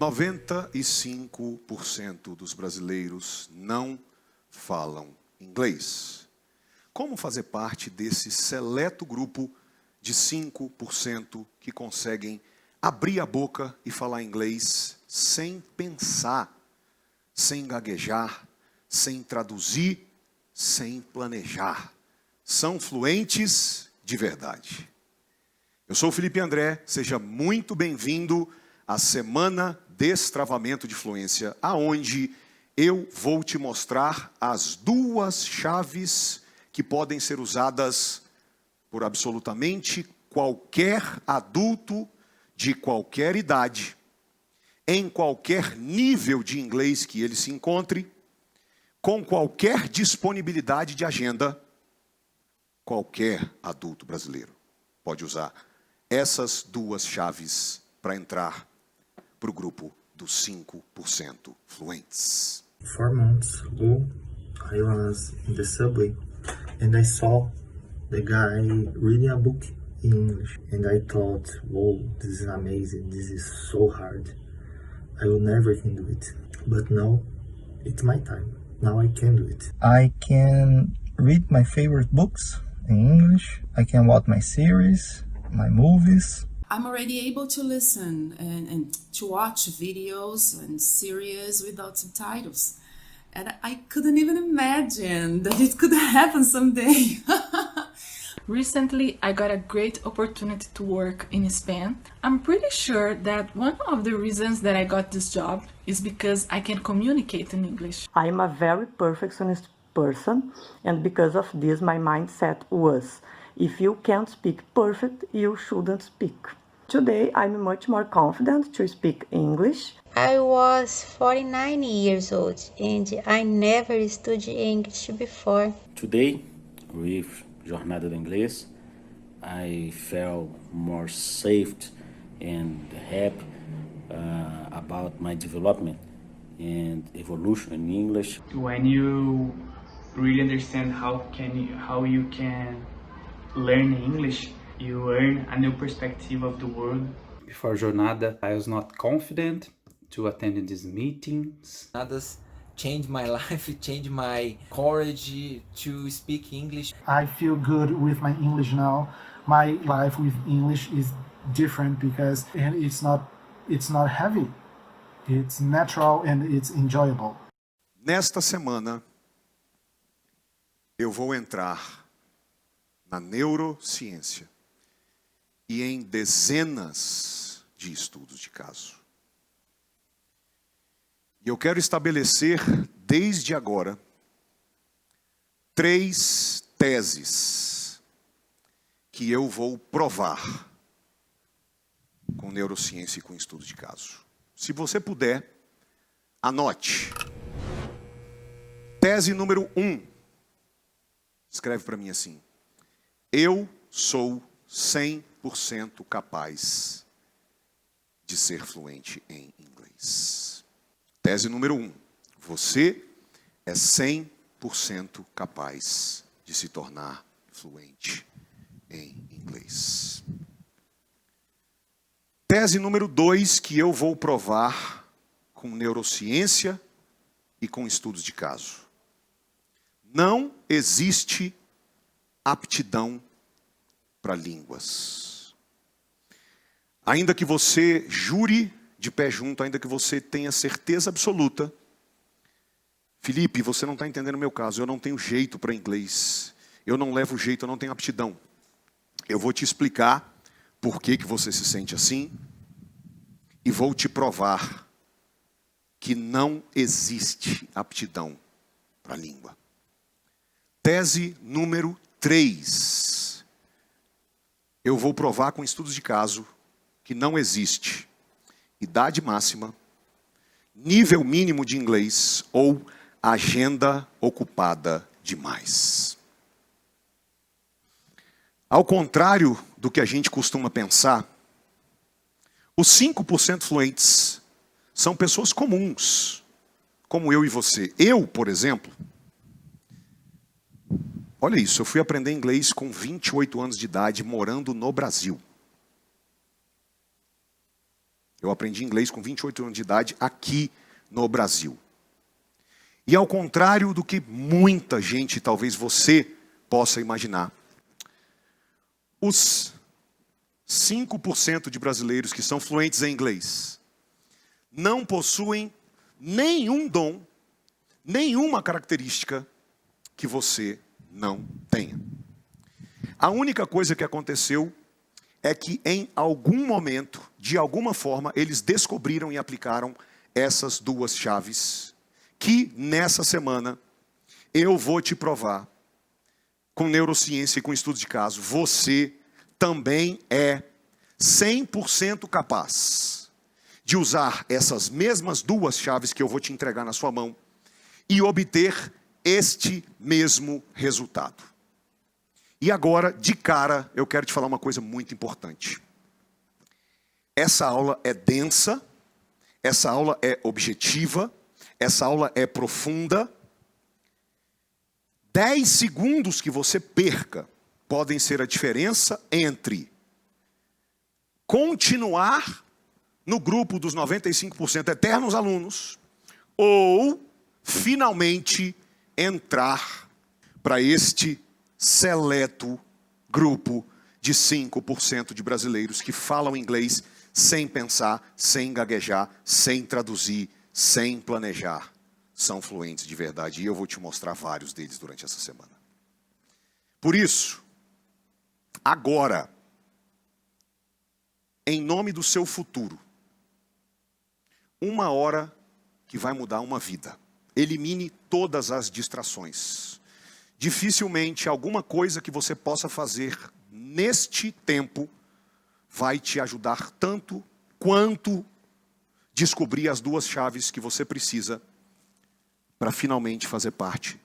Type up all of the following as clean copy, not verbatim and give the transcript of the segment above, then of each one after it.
95% dos brasileiros não falam inglês. Como fazer parte desse seleto grupo de 5% que conseguem abrir a boca e falar inglês sem pensar, sem gaguejar, sem traduzir, sem planejar? São fluentes de verdade. Eu sou o Felipe André, seja muito bem-vindo à Semana Destravamento de Fluência, aonde eu vou te mostrar as duas chaves que podem ser usadas por absolutamente qualquer adulto de qualquer idade, em qualquer nível de inglês que ele se encontre, com qualquer disponibilidade de agenda. Qualquer adulto brasileiro pode usar essas duas chaves para entrar para o grupo dos 5% fluentes. 4 months ago, I was in the subway and I saw the guy reading a book in English. And I thought, whoa, this is amazing, this is so hard. I will never can do it. But now, it's my time. Now I can do it. I can read my favorite books in English. I can watch my series, my movies. I'm already able to listen and to watch videos and series without subtitles. And I couldn't even imagine that it could happen someday. Recently, I got a great opportunity to work in Spain. I'm pretty sure that one of the reasons that I got this job is because I can communicate in English. I'm a very perfectionist person, and because of this, my mindset was, if you can't speak perfect, you shouldn't speak. Today, I'm much more confident to speak English. I was 49 years old and I never studied English before. Today, with Jornada do Inglês, I felt more safe and happy about my development and evolution in English. When you really understand how you can learn English, you earn a new perspective of the world. Before Jornada, I was not confident to attend these meetings. Jornadas changed my life, it changed my courage to speak English. I feel good with my English now. My life with English is different because it's not heavy. It's natural and it's enjoyable. Nesta semana, eu vou entrar na neurociência e em dezenas de estudos de caso. E eu quero estabelecer, desde agora, 3 teses que eu vou provar com neurociência e com estudo de caso. Se você puder, anote. Tese número 1. Escreve para mim assim. Eu sou 100% capaz de ser fluente em inglês. Tese número 1. Você é 100% capaz de se tornar fluente em inglês. Tese número 2, que eu vou provar com neurociência e com estudos de caso. Não existe aptidão para línguas. Ainda que você jure de pé junto, ainda que você tenha certeza absoluta, Felipe, você não está entendendo o meu caso, eu não tenho jeito para inglês, eu não levo jeito, eu não tenho aptidão. Eu vou te explicar por que você se sente assim e vou te provar que não existe aptidão para a língua. Tese número 3. Eu vou provar com estudos de caso que não existe idade máxima, nível mínimo de inglês ou agenda ocupada demais. Ao contrário do que a gente costuma pensar, os 5% fluentes são pessoas comuns, como eu e você. Eu, por exemplo, olha isso, eu fui aprender inglês com 28 anos de idade, morando no Brasil. Eu aprendi inglês com 28 anos de idade aqui no Brasil. E ao contrário do que muita gente, talvez você, possa imaginar, os 5% de brasileiros que são fluentes em inglês não possuem nenhum dom, nenhuma característica que você não tenha. A única coisa que aconteceu é que em algum momento, de alguma forma, eles descobriram e aplicaram essas duas chaves que nessa semana eu vou te provar com neurociência e com estudo de caso. Você também é 100% capaz de usar essas mesmas duas chaves que eu vou te entregar na sua mão e obter este mesmo resultado. E agora, de cara, eu quero te falar uma coisa muito importante. Essa aula é densa, essa aula é objetiva, essa aula é profunda. 10 segundos que você perca podem ser a diferença entre continuar no grupo dos 95% eternos alunos ou finalmente entrar para este seleto grupo de 5% de brasileiros que falam inglês sem pensar, sem gaguejar, sem traduzir, sem planejar. São fluentes de verdade e eu vou te mostrar vários deles durante essa semana. Por isso, agora, em nome do seu futuro, 1 hora que vai mudar uma vida. Elimine todas as distrações. Dificilmente alguma coisa que você possa fazer neste tempo vai te ajudar tanto quanto descobrir as duas chaves que você precisa para finalmente fazer parte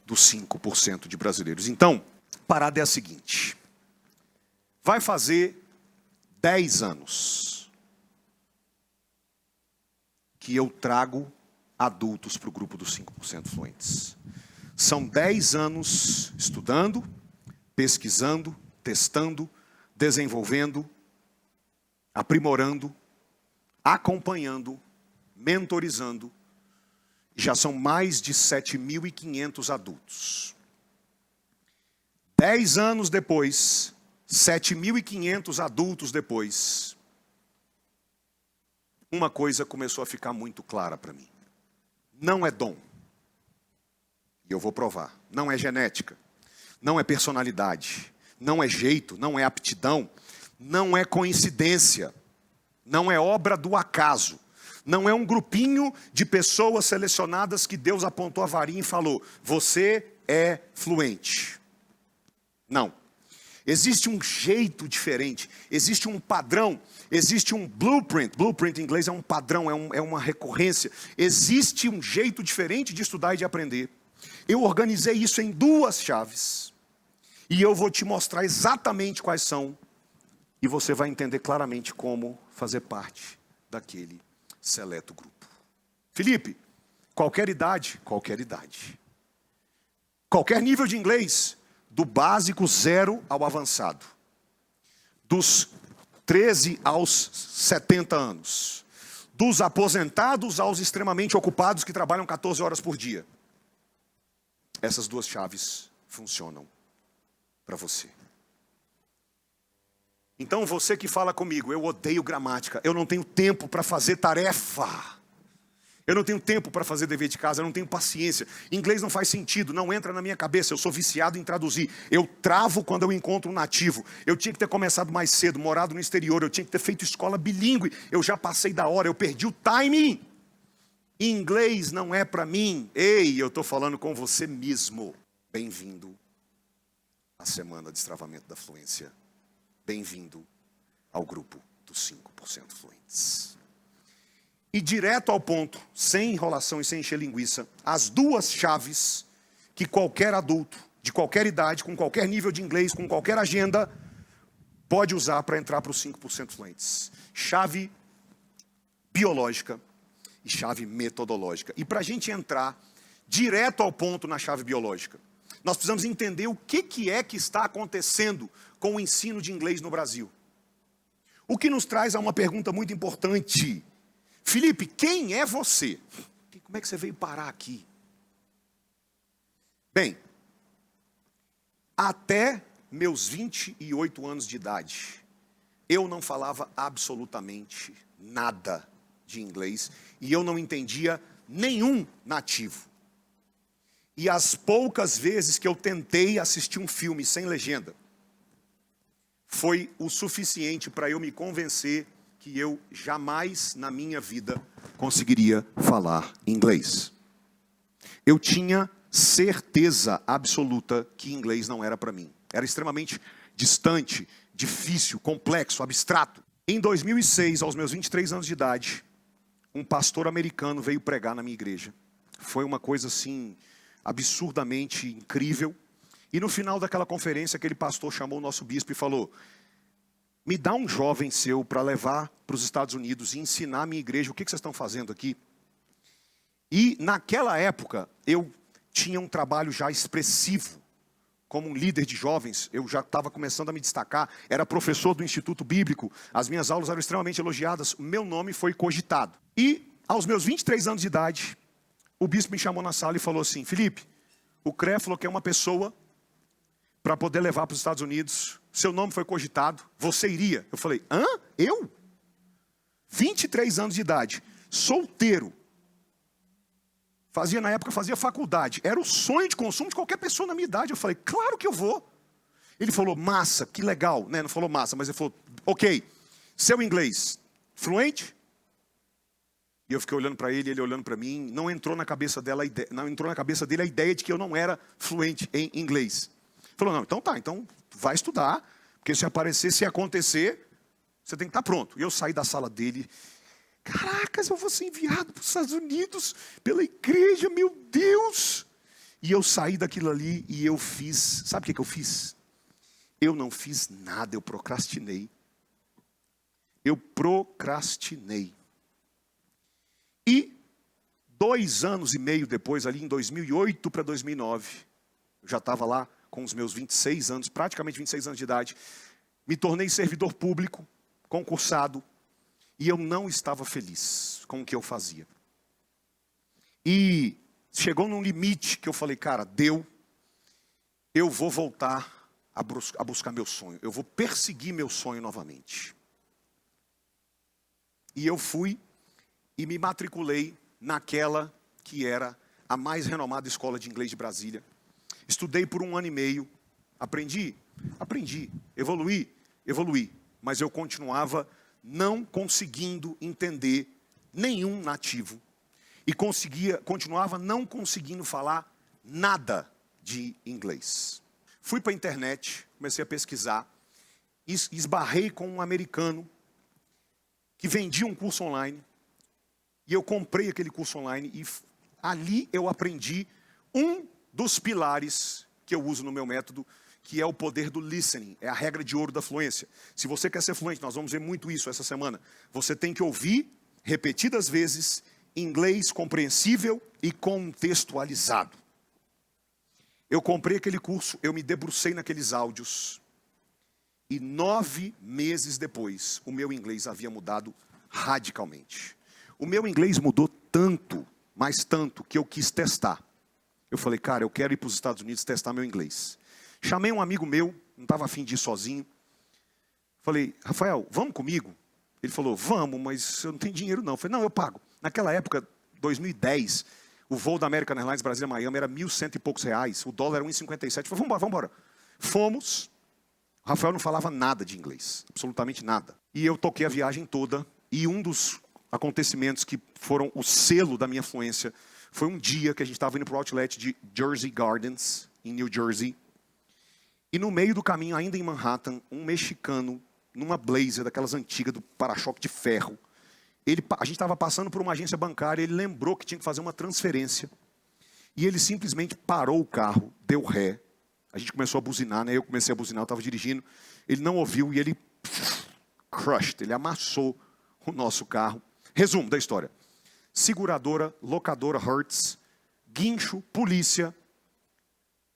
dos 5% de brasileiros. Então, a parada é a seguinte. Vai fazer 10 anos que eu trago adultos para o grupo dos 5% fluentes. São 10 anos estudando, pesquisando, testando, desenvolvendo, aprimorando, acompanhando, mentorizando. Já são mais de 7.500 adultos. 10 anos depois, 7.500 adultos depois, uma coisa começou a ficar muito clara para mim. Não é dom. E eu vou provar. Não é genética. Não é personalidade. Não é jeito. Não é aptidão. Não é coincidência. Não é obra do acaso. Não é um grupinho de pessoas selecionadas que Deus apontou a varinha e falou: você é fluente. Não. Existe um jeito diferente, existe um padrão, existe um blueprint. Blueprint em inglês é um padrão, é uma recorrência. Existe um jeito diferente de estudar e de aprender. Eu organizei isso em duas chaves. E eu vou te mostrar exatamente quais são. E você vai entender claramente como fazer parte daquele seleto grupo. Felipe, qualquer idade, qualquer idade. Qualquer nível de inglês, do básico 0 ao avançado. Dos 13 aos 70 anos. Dos aposentados aos extremamente ocupados que trabalham 14 horas por dia. Essas duas chaves funcionam para você. Então você que fala comigo, eu odeio gramática, eu não tenho tempo para fazer tarefa. Eu não tenho tempo para fazer dever de casa, eu não tenho paciência. Inglês não faz sentido, não entra na minha cabeça, eu sou viciado em traduzir. Eu travo quando eu encontro um nativo. Eu tinha que ter começado mais cedo, morado no exterior, eu tinha que ter feito escola bilíngue. Eu já passei da hora, eu perdi o timing. Inglês não é para mim. Ei, eu estou falando com você mesmo. Bem-vindo à Semana de Destravamento da Fluência. Bem-vindo ao grupo dos 5% fluentes. E direto ao ponto, sem enrolação e sem encher linguiça, as duas chaves que qualquer adulto, de qualquer idade, com qualquer nível de inglês, com qualquer agenda, pode usar para entrar para os 5% fluentes. Chave biológica e chave metodológica. E para a gente entrar direto ao ponto na chave biológica, nós precisamos entender o que é que está acontecendo com o ensino de inglês no Brasil. O que nos traz a uma pergunta muito importante. Felipe, quem é você? Como é que você veio parar aqui? Bem, até meus 28 anos de idade, eu não falava absolutamente nada de inglês e eu não entendia nenhum nativo. E as poucas vezes que eu tentei assistir um filme sem legenda, foi o suficiente para eu me convencer que eu jamais na minha vida conseguiria falar inglês. Eu tinha certeza absoluta que inglês não era para mim. Era extremamente distante, difícil, complexo, abstrato. Em 2006, aos meus 23 anos de idade, um pastor americano veio pregar na minha igreja. Foi uma coisa assim, absurdamente incrível. E no final daquela conferência, aquele pastor chamou o nosso bispo e falou: me dá um jovem seu para levar para os Estados Unidos e ensinar a minha igreja o que vocês estão fazendo aqui. E naquela época, eu tinha um trabalho já expressivo. Como um líder de jovens, eu já estava começando a me destacar, era professor do Instituto Bíblico, as minhas aulas eram extremamente elogiadas, o meu nome foi cogitado. E aos meus 23 anos de idade, o bispo me chamou na sala e falou assim: Felipe, o CREA falou que é uma pessoa para poder levar para os Estados Unidos, seu nome foi cogitado, você iria? Eu falei: hã? Eu? 23 anos de idade, solteiro. Na época, fazia faculdade. Era o sonho de consumo de qualquer pessoa na minha idade. Eu falei: claro que eu vou. Ele falou: massa, que legal. Né? Não falou massa, mas ele falou: ok, seu inglês, fluente? E eu fiquei olhando para ele, ele olhando para mim. Não entrou na cabeça dele a ideia de que eu não era fluente em inglês. Ele falou: não, então tá, então vai estudar, porque se aparecer, se acontecer, você tem que estar pronto. E eu saí da sala dele. Caracas, eu vou ser enviado para os Estados Unidos pela igreja, meu Deus! E eu saí daquilo ali e eu fiz, sabe o que eu fiz? Eu não fiz nada, eu procrastinei. E 2 anos e meio depois, ali em 2008 para 2009, eu já estava lá com os meus 26 anos, praticamente 26 anos de idade, me tornei servidor público, concursado, e eu não estava feliz com o que eu fazia. E chegou num limite que eu falei: cara, deu. Eu vou voltar a buscar meu sonho. Eu vou perseguir meu sonho novamente. E eu fui e me matriculei naquela que era a mais renomada escola de inglês de Brasília. Estudei por 1 ano e meio. Aprendi, evoluí. Mas eu continuava não conseguindo entender nenhum nativo. E continuava não conseguindo falar nada de inglês. Fui para a internet, comecei a pesquisar, esbarrei com um americano que vendia um curso online. E eu comprei aquele curso online e ali eu aprendi um dos pilares que eu uso no meu método, que é o poder do listening, é a regra de ouro da fluência. Se você quer ser fluente, nós vamos ver muito isso essa semana, você tem que ouvir repetidas vezes inglês compreensível e contextualizado. Eu comprei aquele curso, eu me debrucei naqueles áudios, e 9 meses depois, o meu inglês havia mudado radicalmente. O meu inglês mudou tanto, mas tanto, que eu quis testar. Eu falei: cara, eu quero ir para os Estados Unidos testar meu inglês. Chamei um amigo meu, não estava afim de ir sozinho. Falei: Rafael, vamos comigo? Ele falou: vamos, mas eu não tenho dinheiro não. Eu falei: não, eu pago. Naquela época, 2010, o voo da American Airlines Brasília-Miami era R$1.100 e poucos. O dólar era 1,57. Eu falei: vamos embora. Fomos. O Rafael não falava nada de inglês, absolutamente nada. E eu toquei a viagem toda. E um dos acontecimentos que foram o selo da minha fluência foi um dia que a gente estava indo para o outlet de Jersey Gardens, em New Jersey. E no meio do caminho, ainda em Manhattan, um mexicano, numa Blazer, daquelas antigas, do para-choque de ferro. A gente estava passando por uma agência bancária, ele lembrou que tinha que fazer uma transferência. E ele simplesmente parou o carro, deu ré. A gente começou a buzinar, né? Eu comecei a buzinar, eu estava dirigindo. Ele não ouviu e ele ele amassou o nosso carro. Resumo da história: seguradora, locadora Hertz, guincho, polícia.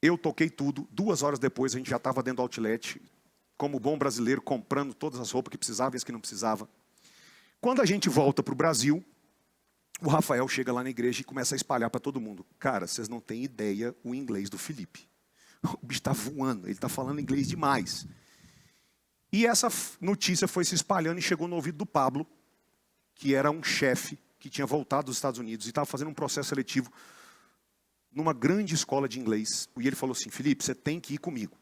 Eu toquei tudo. 2 horas depois, a gente já estava dentro do outlet. como bom brasileiro, comprando todas as roupas que precisava e as que não precisava. Quando a gente volta para o Brasil, o Rafael chega lá na igreja e começa a espalhar para todo mundo. Cara, vocês não têm ideia o inglês do Felipe. O bicho está voando, ele está falando inglês demais. E essa notícia foi se espalhando e chegou no ouvido do Pablo, que era um chefe que tinha voltado dos Estados Unidos e estava fazendo um processo seletivo numa grande escola de inglês. E ele falou assim, Felipe, você tem que ir comigo.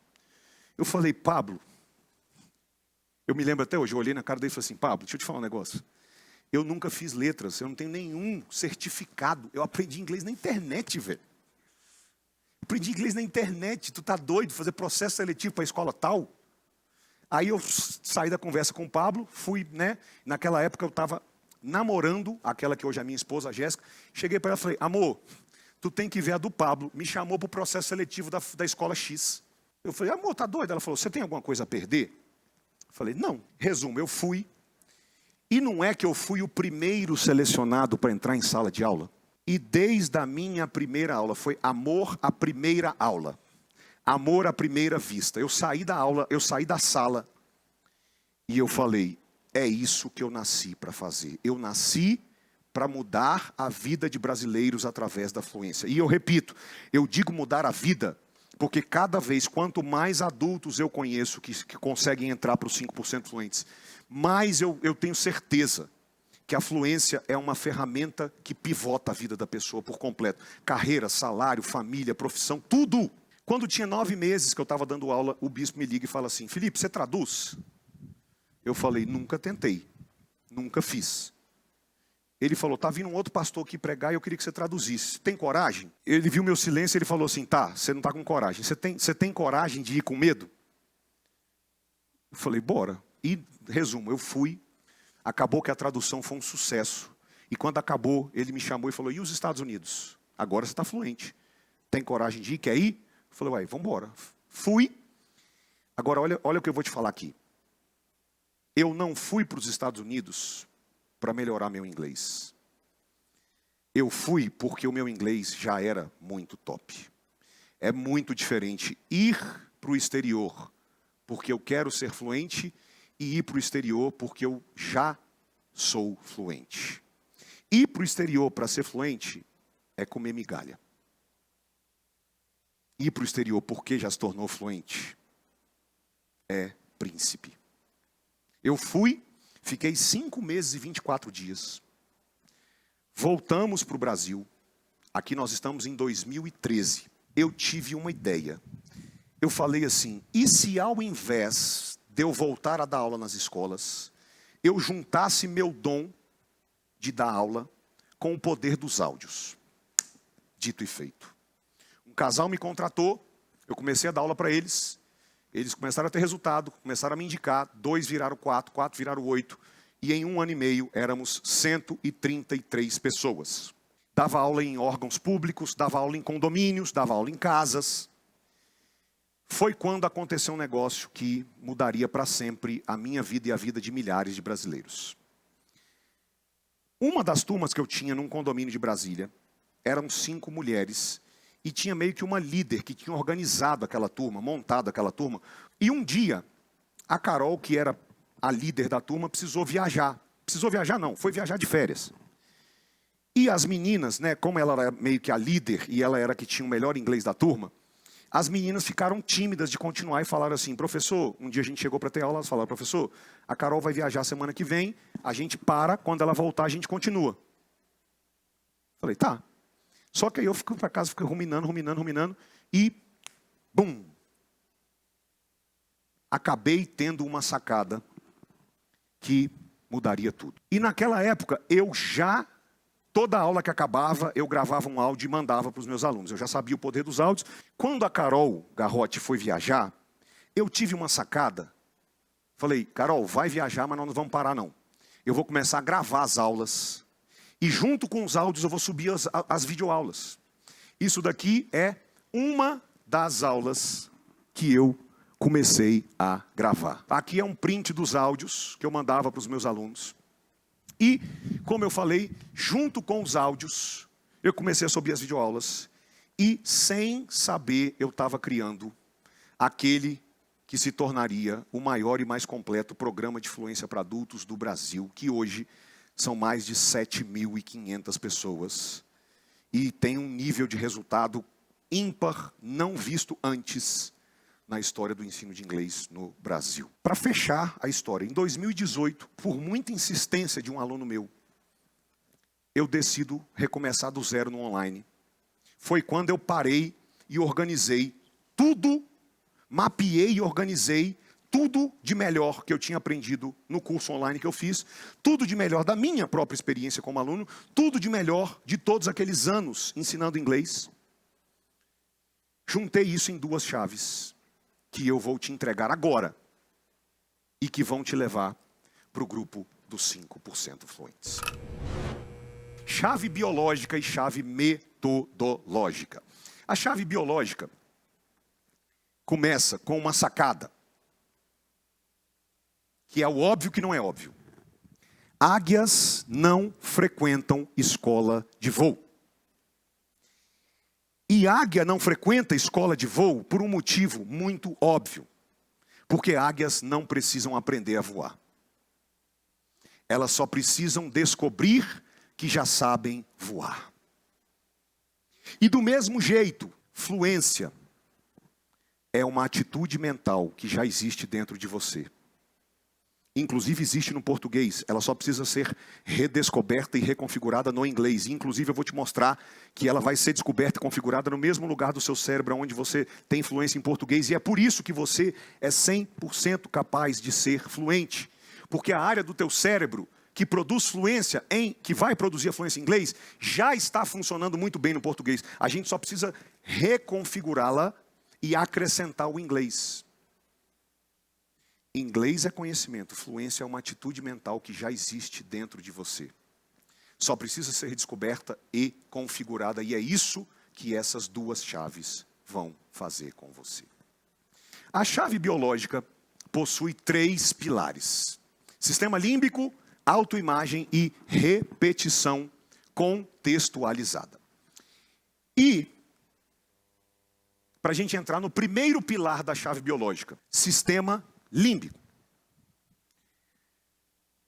Eu falei, Pablo, eu me lembro até hoje, eu olhei na cara dele e falei assim, Pablo, deixa eu te falar um negócio. Eu nunca fiz letras, eu não tenho nenhum certificado. Eu aprendi inglês na internet, velho. Aprendi inglês na internet, tu tá doido fazer processo seletivo para a escola tal? Aí eu saí da conversa com o Pablo, fui, né? Naquela época eu estava namorando aquela que hoje é a minha esposa, a Jéssica. Cheguei para ela e falei, amor, tu tem que ver a do Pablo. Me chamou para o processo seletivo da escola X. Eu falei, amor, tá doido? Ela falou, você tem alguma coisa a perder? Eu falei, não. Resumo, eu fui. E não é que eu fui o primeiro selecionado para entrar em sala de aula? E desde a minha primeira aula, foi amor à primeira aula. Amor à primeira vista. Eu saí da aula, eu saí da sala e eu falei, é isso que eu nasci para fazer. Eu nasci para mudar a vida de brasileiros através da fluência. E eu repito, eu digo mudar a vida, porque cada vez, quanto mais adultos eu conheço que conseguem entrar para os 5% fluentes, mais eu tenho certeza que a fluência é uma ferramenta que pivota a vida da pessoa por completo. Carreira, salário, família, profissão, tudo. Quando tinha 9 meses que eu estava dando aula, o bispo me liga e fala assim, Felipe, você traduz? Eu falei, nunca tentei, nunca fiz. Ele falou, tá vindo um outro pastor aqui pregar e eu queria que você traduzisse. Tem coragem? Ele viu meu silêncio e ele falou assim, tá, você não está com coragem. Você tem coragem de ir com medo? Eu falei, bora. E, resumo, eu fui. Acabou que a tradução foi um sucesso. E quando acabou, ele me chamou e falou, e os Estados Unidos? Agora você está fluente. Tem coragem de ir? Quer ir? Eu falei, uai, vamos embora. Fui. Agora, olha o que eu vou te falar aqui. Eu não fui para os Estados Unidos para melhorar meu inglês. Eu fui porque o meu inglês já era muito top. É muito diferente ir para o exterior porque eu quero ser fluente e ir para o exterior porque eu já sou fluente. Ir para o exterior para ser fluente é comer migalha. Ir para o exterior porque já se tornou fluente é príncipe. Eu fui, fiquei 5 meses e 24 dias. Voltamos para o Brasil. Aqui nós estamos em 2013. Eu tive uma ideia. Eu falei assim, e se ao invés de eu voltar a dar aula nas escolas, eu juntasse meu dom de dar aula com o poder dos áudios? Dito e feito. Um casal me contratou, eu comecei a dar aula para eles. Eles começaram a ter resultado, começaram a me indicar, 2 viraram 4, 4 viraram 8. E em 1 ano e meio éramos 133 pessoas. Dava aula em órgãos públicos, dava aula em condomínios, dava aula em casas. Foi quando aconteceu um negócio que mudaria para sempre a minha vida e a vida de milhares de brasileiros. Uma das turmas que eu tinha num condomínio de Brasília, eram 5 mulheres, e tinha meio que uma líder que tinha organizado aquela turma, montado aquela turma. E um dia, a Carol, que era a líder da turma, precisou viajar. Precisou viajar não, foi viajar de férias. E as meninas, né, como ela era meio que a líder, e ela era a que tinha o melhor inglês da turma, as meninas ficaram tímidas de continuar e falaram assim, professor, um dia a gente chegou para ter aula, elas falaram, professor, a Carol vai viajar semana que vem, a gente para, quando ela voltar a gente continua. Falei, tá. Só que aí eu fico para casa, fico ruminando, e bum! Acabei tendo uma sacada que mudaria tudo. E naquela época, toda aula que acabava, eu gravava um áudio e mandava para os meus alunos. Eu já sabia o poder dos áudios. Quando a Carol Garrote foi viajar, eu tive uma sacada. Falei, Carol, vai viajar, mas nós não vamos parar não. Eu vou começar a gravar as aulas. E junto com os áudios eu vou subir as videoaulas. Isso daqui é uma das aulas que eu comecei a gravar. Aqui é um print dos áudios que eu mandava para os meus alunos. E, como eu falei, junto com os áudios, eu comecei a subir as videoaulas. E, sem saber, eu estava criando aquele que se tornaria o maior e mais completo programa de fluência para adultos do Brasil, que hoje são mais de 7.500 pessoas e tem um nível de resultado ímpar, não visto antes na história do ensino de inglês no Brasil. Para fechar a história, em 2018, por muita insistência de um aluno meu, eu decido recomeçar do zero no online. Foi quando eu parei e organizei tudo, mapeei e organizei tudo de melhor que eu tinha aprendido no curso online que eu fiz, tudo de melhor da minha própria experiência como aluno, tudo de melhor de todos aqueles anos ensinando inglês. Juntei isso em 2 chaves, que eu vou te entregar agora e que vão te levar para o grupo dos 5% fluentes. Chave biológica e chave metodológica. A chave biológica começa com uma sacada, que é o óbvio que não é óbvio. Águias não frequentam escola de voo. E águia não frequenta escola de voo por um motivo muito óbvio. Porque águias não precisam aprender a voar. Elas só precisam descobrir que já sabem voar. E do mesmo jeito, fluência é uma atitude mental que já existe dentro de você. Inclusive existe no português, ela só precisa ser redescoberta e reconfigurada no inglês. Inclusive eu vou te mostrar que ela vai ser descoberta e configurada no mesmo lugar do seu cérebro onde você tem fluência em português. E é por isso que você é 100% capaz de ser fluente. Porque a área do teu cérebro que produz fluência, que vai produzir a fluência em inglês, já está funcionando muito bem no português. A gente só precisa reconfigurá-la e acrescentar o inglês. Inglês é conhecimento, fluência é uma atitude mental que já existe dentro de você. Só precisa ser descoberta e configurada, e é isso que essas 2 chaves vão fazer com você. A chave biológica possui 3 pilares: sistema límbico, autoimagem e repetição contextualizada. E, para a gente entrar no primeiro pilar da chave biológica, sistema límbico.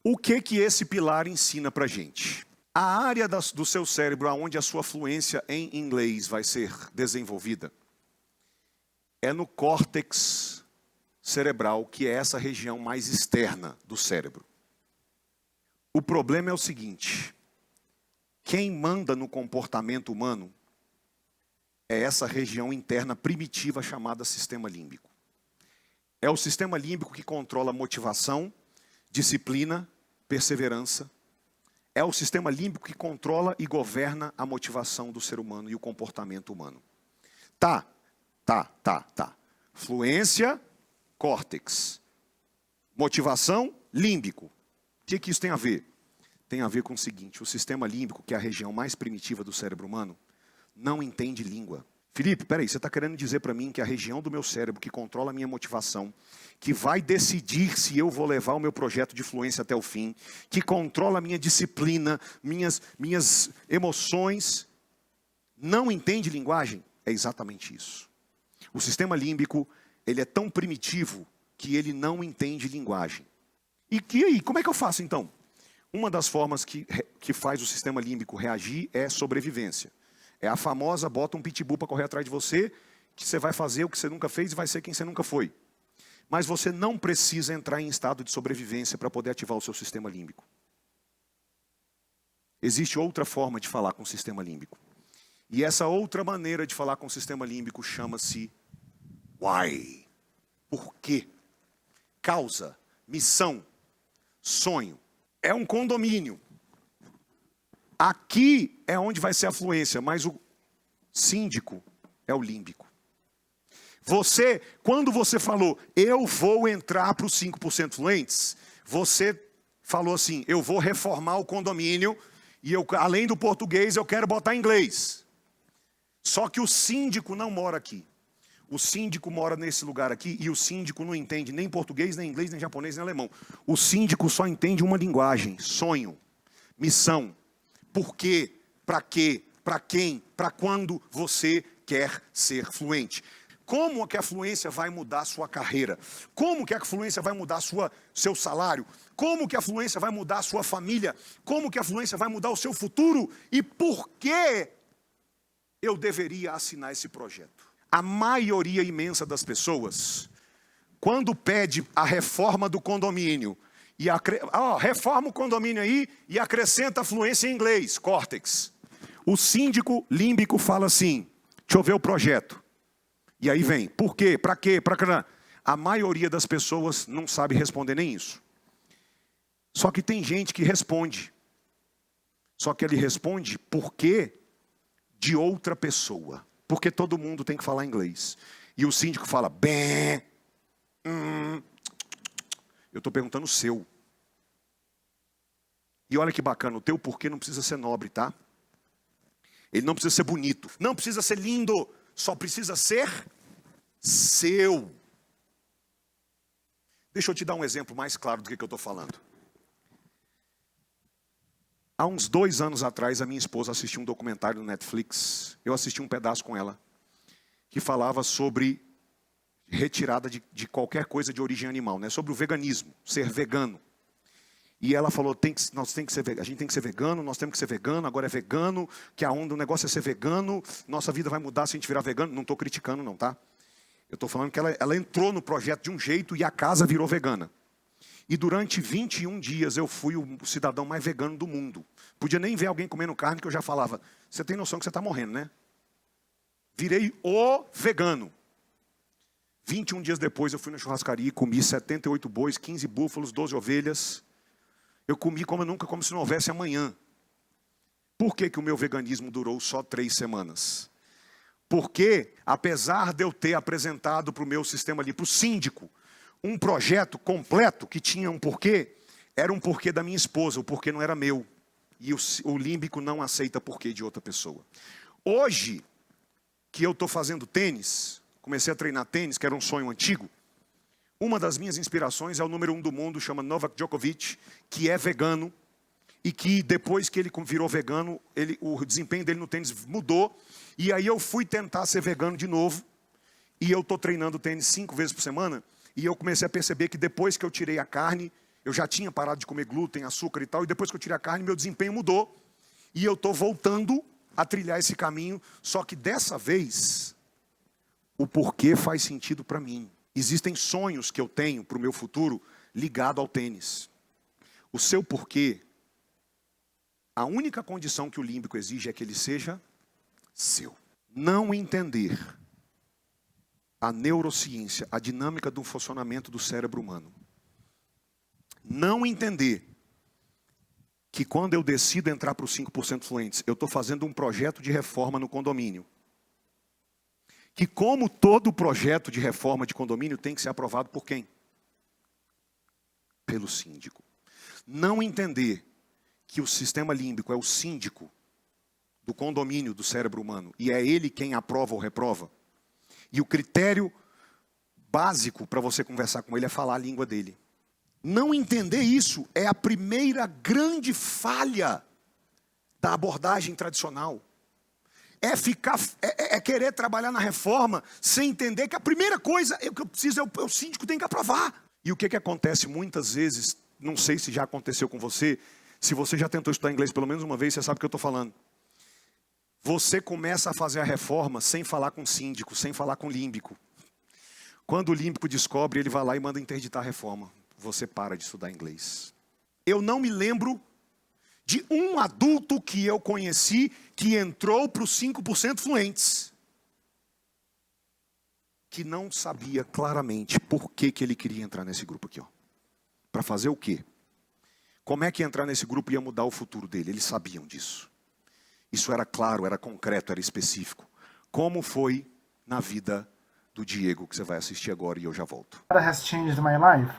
O que esse pilar ensina para a gente? A área do seu cérebro onde a sua fluência em inglês vai ser desenvolvida é no córtex cerebral, que é essa região mais externa do cérebro. O problema é o seguinte: quem manda no comportamento humano é essa região interna primitiva chamada sistema límbico. É o sistema límbico que controla motivação, disciplina, perseverança. É o sistema límbico que controla e governa a motivação do ser humano e o comportamento humano. Tá. Fluência, córtex. Motivação, límbico. O que isso tem a ver? Tem a ver com o seguinte: o sistema límbico, que é a região mais primitiva do cérebro humano, não entende língua. Felipe, peraí, você está querendo dizer para mim que a região do meu cérebro que controla a minha motivação, que vai decidir se eu vou levar o meu projeto de fluência até o fim, que controla a minha disciplina, minhas emoções, não entende linguagem? É exatamente isso. O sistema límbico, ele é tão primitivo que ele não entende linguagem. E aí, como é que eu faço então? Uma das formas que faz o sistema límbico reagir é sobrevivência. É a famosa bota um pitbull para correr atrás de você, que você vai fazer o que você nunca fez e vai ser quem você nunca foi. Mas você não precisa entrar em estado de sobrevivência para poder ativar o seu sistema límbico. Existe outra forma de falar com o sistema límbico. E essa outra maneira de falar com o sistema límbico chama-se why. Por quê? Causa, missão, sonho. É um condomínio. Aqui é onde vai ser a fluência, mas o síndico é o límbico. Quando você falou, eu vou entrar para os 5% fluentes, você falou assim, eu vou reformar o condomínio e além do português eu quero botar inglês. Só que o síndico não mora aqui. O síndico mora nesse lugar aqui e o síndico não entende nem português, nem inglês, nem japonês, nem alemão. O síndico só entende uma linguagem: sonho, missão. Por quê? Para quê? Para quem? Para quando você quer ser fluente. Como que a fluência vai mudar a sua carreira? Como que a fluência vai mudar seu salário? Como que a fluência vai mudar a sua família? Como que a fluência vai mudar o seu futuro? E por que eu deveria assinar esse projeto? A maioria imensa das pessoas, quando pede a reforma do condomínio, reforma o condomínio aí e acrescenta a fluência em inglês, córtex. O síndico límbico fala assim, deixa eu ver o projeto. E aí vem, por quê? Para quê? A maioria das pessoas não sabe responder nem isso. Só que tem gente que responde. Só que ele responde por quê de outra pessoa. Porque todo mundo tem que falar inglês. E o síndico fala, bem, eu estou perguntando o seu. E olha que bacana, o teu porquê não precisa ser nobre, tá? Ele não precisa ser bonito, não precisa ser lindo, só precisa ser seu. Deixa eu te dar um exemplo mais claro do que eu estou falando. Há uns 2 anos atrás, a minha esposa assistiu um documentário no Netflix. Eu assisti um pedaço com ela, que falava sobre retirada de qualquer coisa de origem animal, né? Sobre o veganismo, ser vegano. E ela falou, a gente tem que ser vegano, nós temos que ser vegano, agora é vegano, que o negócio é ser vegano, nossa vida vai mudar se a gente virar vegano. Não estou criticando não, tá? Eu estou falando que ela entrou no projeto de um jeito e a casa virou vegana. E durante 21 dias eu fui o cidadão mais vegano do mundo. Podia nem ver alguém comendo carne que eu já falava, você tem noção que você está morrendo, né? Virei o vegano. 21 dias depois eu fui na churrascaria e comi 78 bois, 15 búfalos, 12 ovelhas. Eu comi como se não houvesse amanhã. Por que o meu veganismo durou só 3 semanas? Porque, apesar de eu ter apresentado para o meu sistema ali, para o síndico, um projeto completo que tinha um porquê, era um porquê da minha esposa, o porquê não era meu. E o límbico não aceita porquê de outra pessoa. Hoje, que eu estou fazendo tênis, comecei a treinar tênis, que era um sonho antigo, uma das minhas inspirações é o número 1 do mundo, chama Novak Djokovic, que é vegano, e que depois que ele virou vegano, o desempenho dele no tênis mudou, e aí eu fui tentar ser vegano de novo, e eu estou treinando tênis 5 vezes por semana, e eu comecei a perceber que depois que eu tirei a carne, eu já tinha parado de comer glúten, açúcar e tal, e depois que eu tirei a carne, meu desempenho mudou, e eu estou voltando a trilhar esse caminho, só que dessa vez, o porquê faz sentido para mim. Existem sonhos que eu tenho para o meu futuro ligado ao tênis. O seu porquê, a única condição que o límbico exige é que ele seja seu. Não entender a neurociência, a dinâmica do funcionamento do cérebro humano. Não entender que quando eu decido entrar para os 5% fluentes, eu estou fazendo um projeto de reforma no condomínio. Que como todo projeto de reforma de condomínio tem que ser aprovado por quem? Pelo síndico. Não entender que o sistema límbico é o síndico do condomínio do cérebro humano e é ele quem aprova ou reprova. E o critério básico para você conversar com ele é falar a língua dele. Não entender isso é a primeira grande falha da abordagem tradicional. É querer trabalhar na reforma sem entender que a primeira coisa que eu preciso o síndico tem que aprovar. E o que acontece muitas vezes, não sei se já aconteceu com você, se você já tentou estudar inglês pelo menos uma vez, você sabe o que eu estou falando. Você começa a fazer a reforma sem falar com o síndico, sem falar com o límbico. Quando o límbico descobre, ele vai lá e manda interditar a reforma. Você para de estudar inglês. Eu não me lembro de um adulto que eu conheci que entrou para os 5% fluentes, que não sabia claramente por que ele queria entrar nesse grupo aqui. Para fazer o quê? Como é que entrar nesse grupo ia mudar o futuro dele? Eles sabiam disso. Isso era claro, era concreto, era específico. Como foi na vida do Diego, que você vai assistir agora e eu já volto. That has changed my life.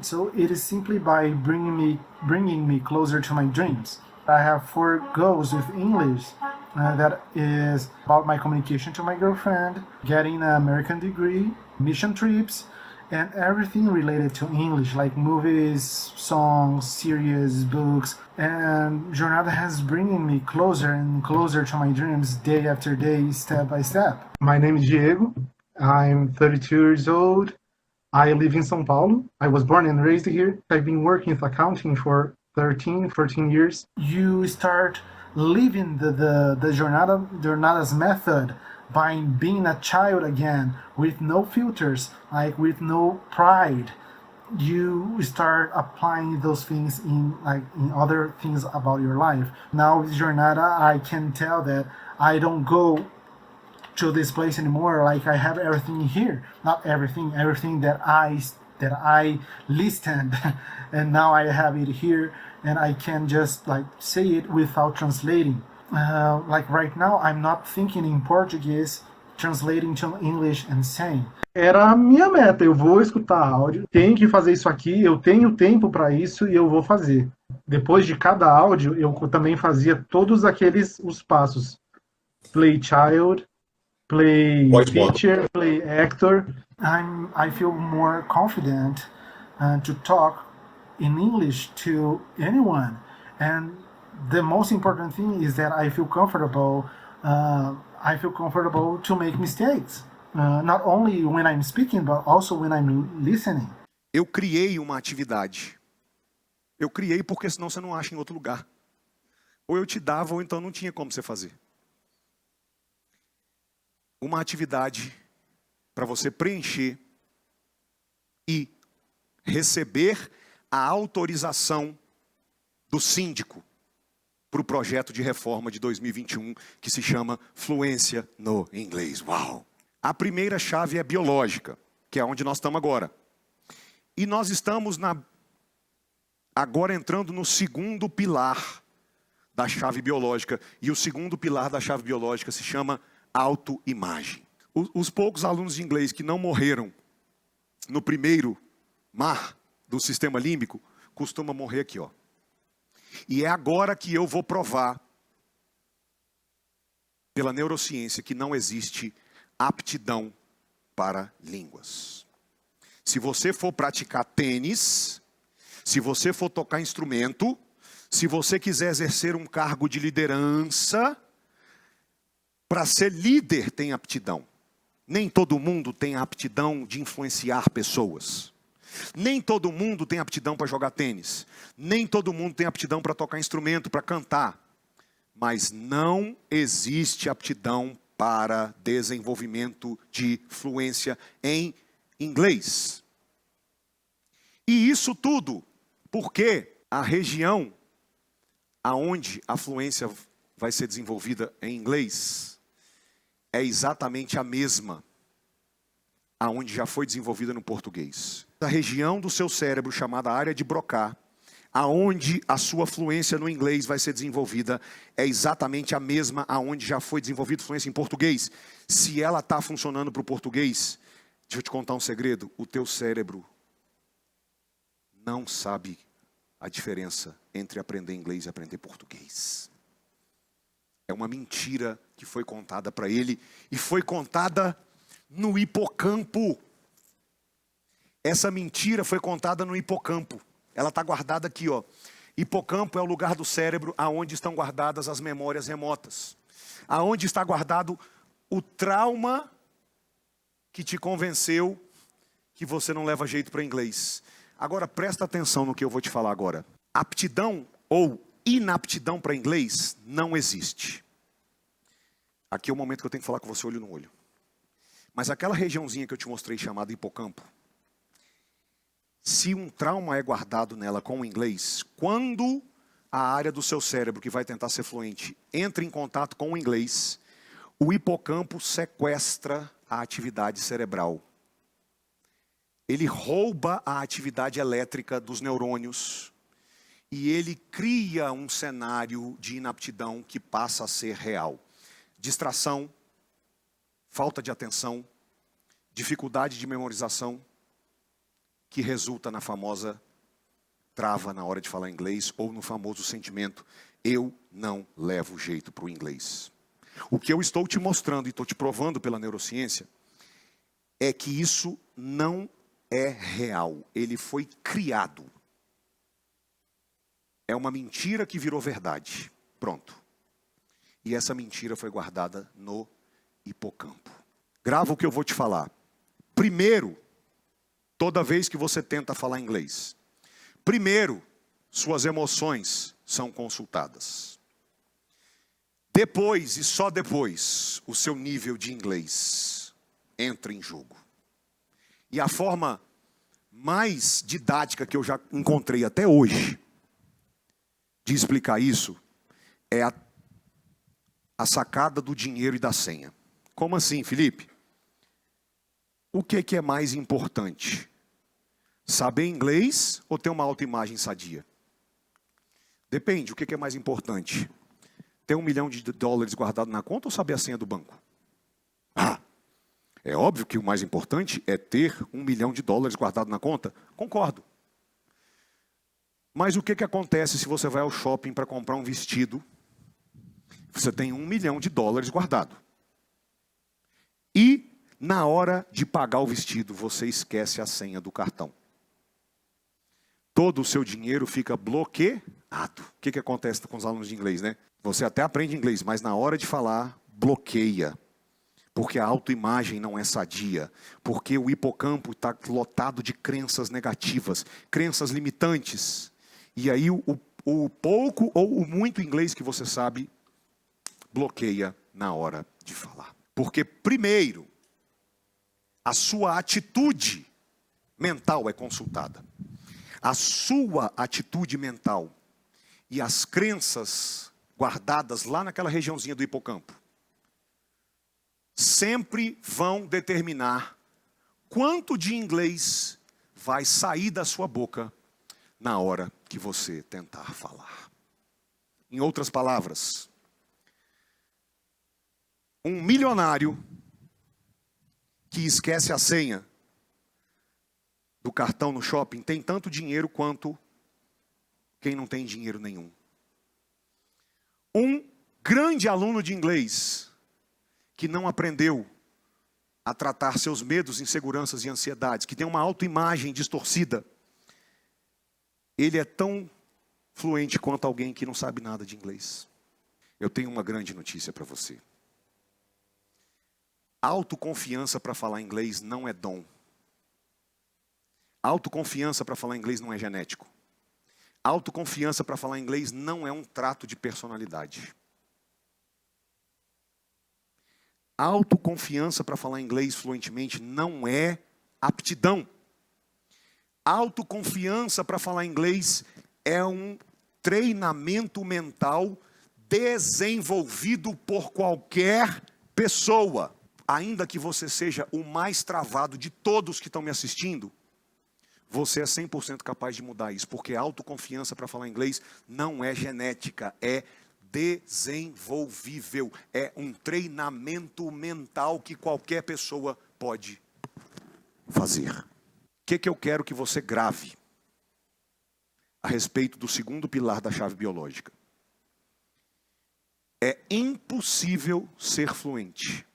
So it is simply by bringing me closer to my dreams. I have 4 goals with English that is about my communication to my girlfriend, getting an American degree, mission trips, and everything related to English, like movies, songs, series, books. And Jornada has bringing me closer and closer to my dreams day after day, step by step. My name is Diego. I'm 32 years old. I live in São Paulo. I was born and raised here. I've been working with accounting for 14 years. You start living the jornadas method by being a child again, with no filters, like with no pride. You start applying those things in other things about your life. Now with Jornada, I can tell that I don't go to this place anymore. Like, I have everything here, not everything that I listened, and now I have it here, and I can just like say it without translating. Like right now, I'm not thinking in Portuguese, translating to English and saying. Era a minha meta, eu vou escutar áudio, tenho que fazer isso aqui, eu tenho tempo para isso e eu vou fazer. Depois de cada áudio, eu também fazia todos os passos. Play child, play teacher, play actor. I feel more confident to talk in English to anyone, and the most important thing is that I feel comfortable. I feel comfortable to make mistakes, not only when I'm speaking, but also when I'm listening. Eu criei uma atividade. Eu criei porque senão você não acha em outro lugar. Ou eu te dava, ou então não tinha como você fazer. Uma atividade para você preencher e receber a autorização do síndico para o projeto de reforma de 2021, que se chama Fluência no Inglês. Uau! A primeira chave é biológica, que é onde nós estamos agora. E nós estamos agora entrando no segundo pilar da chave biológica. E o segundo pilar da chave biológica se chama autoimagem. Os poucos alunos de inglês que não morreram no primeiro mar do sistema límbico costumam morrer aqui, ó. E é agora que eu vou provar pela neurociência que não existe aptidão para línguas. Se você for praticar tênis, se você for tocar instrumento, se você quiser exercer um cargo de liderança, para ser líder tem aptidão. Nem todo mundo tem a aptidão de influenciar pessoas. Nem todo mundo tem aptidão para jogar tênis. Nem todo mundo tem aptidão para tocar instrumento, para cantar. Mas não existe aptidão para desenvolvimento de fluência em inglês. E isso tudo porque a região aonde a fluência vai ser desenvolvida em inglês é exatamente a mesma aonde já foi desenvolvida no português. A região do seu cérebro chamada área de Broca, aonde a sua fluência no inglês vai ser desenvolvida, é exatamente a mesma aonde já foi desenvolvida fluência em português. Se ela está funcionando para o português, deixa eu te contar um segredo, o teu cérebro não sabe a diferença entre aprender inglês e aprender português. É uma mentira que foi contada para ele e foi contada no hipocampo. Essa mentira foi contada no hipocampo. Ela está guardada aqui, ó. Hipocampo é o lugar do cérebro aonde estão guardadas as memórias remotas. Aonde está guardado o trauma que te convenceu que você não leva jeito para inglês. Agora presta atenção no que eu vou te falar agora. Aptidão ou inaptidão para inglês não existe. Aqui é o momento que eu tenho que falar com você olho no olho. Mas aquela regiãozinha que eu te mostrei chamada hipocampo, se um trauma é guardado nela com o inglês, quando a área do seu cérebro que vai tentar ser fluente entra em contato com o inglês, o hipocampo sequestra a atividade cerebral. Ele rouba a atividade elétrica dos neurônios e ele cria um cenário de inaptidão que passa a ser real. Distração, falta de atenção, dificuldade de memorização, que resulta na famosa trava na hora de falar inglês ou no famoso sentimento, eu não levo jeito para o inglês. O que eu estou te mostrando e estou te provando pela neurociência é que isso não é real. Ele foi criado. É uma mentira que virou verdade. Pronto. E essa mentira foi guardada no hipocampo. Grava o que eu vou te falar. Primeiro, toda vez que você tenta falar inglês. Primeiro, suas emoções são consultadas. Depois, e só depois, o seu nível de inglês entra em jogo. E a forma mais didática que eu já encontrei até hoje de explicar isso é a sacada do dinheiro e da senha. Como assim, Felipe? O que é mais importante? Saber inglês ou ter uma autoimagem sadia? Depende, o que é mais importante? Ter $1 milhão guardado na conta ou saber a senha do banco? É óbvio que o mais importante é ter $1 milhão guardado na conta. Concordo. Mas o que acontece se você vai ao shopping para comprar um vestido? Você tem $1 milhão guardado. E na hora de pagar o vestido, você esquece a senha do cartão. Todo o seu dinheiro fica bloqueado. O que acontece com os alunos de inglês, né? Você até aprende inglês, mas na hora de falar, bloqueia. Porque a autoimagem não é sadia. Porque o hipocampo está lotado de crenças negativas, crenças limitantes. E aí o pouco ou o muito inglês que você sabe, bloqueia na hora de falar. Porque primeiro, a sua atitude mental é consultada. A sua atitude mental e as crenças guardadas lá naquela regiãozinha do hipocampo sempre vão determinar quanto de inglês vai sair da sua boca na hora que você tentar falar. Em outras palavras, um milionário que esquece a senha do cartão no shopping tem tanto dinheiro quanto quem não tem dinheiro nenhum. Um grande aluno de inglês que não aprendeu a tratar seus medos, inseguranças e ansiedades, que tem uma autoimagem distorcida, ele é tão fluente quanto alguém que não sabe nada de inglês. Eu tenho uma grande notícia para você. Autoconfiança para falar inglês não é dom. Autoconfiança para falar inglês não é genético. Autoconfiança para falar inglês não é um trato de personalidade. Autoconfiança para falar inglês fluentemente não é aptidão. Autoconfiança para falar inglês é um treinamento mental desenvolvido por qualquer pessoa. Ainda que você seja o mais travado de todos que estão me assistindo, você é 100% capaz de mudar isso, porque a autoconfiança para falar inglês não é genética, é desenvolvível, é um treinamento mental que qualquer pessoa pode fazer. O que eu quero que você grave a respeito do segundo pilar da chave biológica? É impossível ser fluente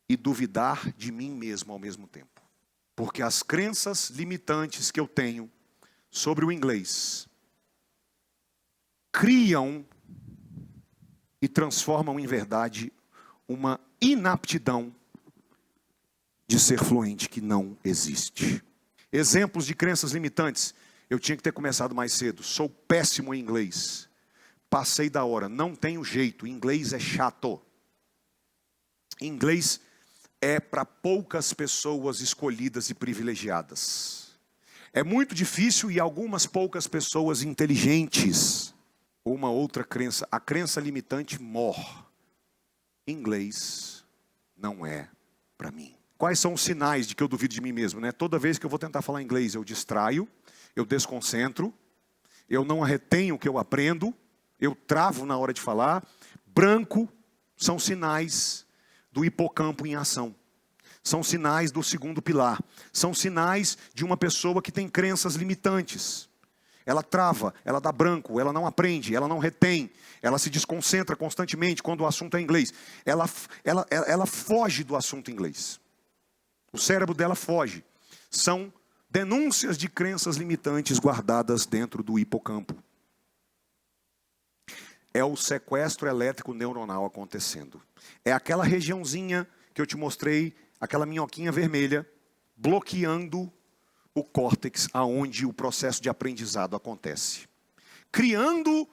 e duvidar de mim mesmo ao mesmo tempo. Porque as crenças limitantes que eu tenho sobre o inglês criam e transformam em verdade uma inaptidão de ser fluente que não existe. Exemplos de crenças limitantes. Eu tinha que ter começado mais cedo. Sou péssimo em inglês. Passei da hora. Não tenho jeito. Inglês é chato. Inglês é para poucas pessoas escolhidas e privilegiadas. É muito difícil e algumas poucas pessoas inteligentes. Uma outra crença, a crença limitante morre. Inglês não é para mim. Quais são os sinais de que eu duvido de mim mesmo, né? Toda vez que eu vou tentar falar inglês, eu distraio, eu desconcentro, eu não retenho o que eu aprendo, eu travo na hora de falar. Branco são sinais do hipocampo em ação. São sinais do segundo pilar. São sinais de uma pessoa que tem crenças limitantes. Ela trava, ela dá branco, ela não aprende, ela não retém, ela se desconcentra constantemente quando o assunto é inglês. Ela foge do assunto inglês. O cérebro dela foge. São denúncias de crenças limitantes guardadas dentro do hipocampo. É o sequestro elétrico neuronal acontecendo. É aquela regiãozinha que eu te mostrei aquela minhoquinha vermelha bloqueando o córtex aonde o processo de aprendizado acontece, criando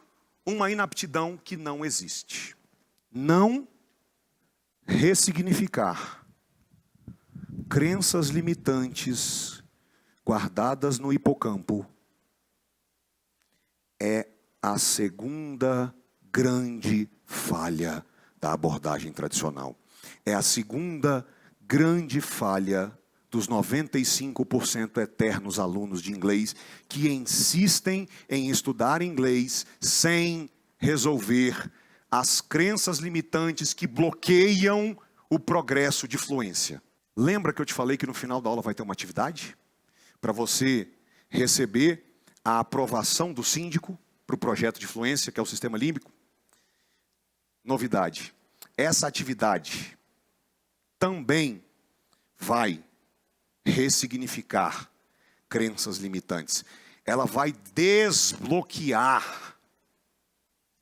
uma inaptidão que não existe. Não ressignificar crenças limitantes guardadas no hipocampo é a segunda grande falha da abordagem tradicional. É a segunda grande falha dos 95% eternos alunos de inglês que insistem em estudar inglês sem resolver as crenças limitantes que bloqueiam o progresso de fluência. Lembra que eu te falei que no final da aula vai ter uma atividade? Para você receber a aprovação do síndico para o projeto de fluência, que é o sistema límbico? Novidade. Essa atividade também vai ressignificar crenças limitantes. Ela vai desbloquear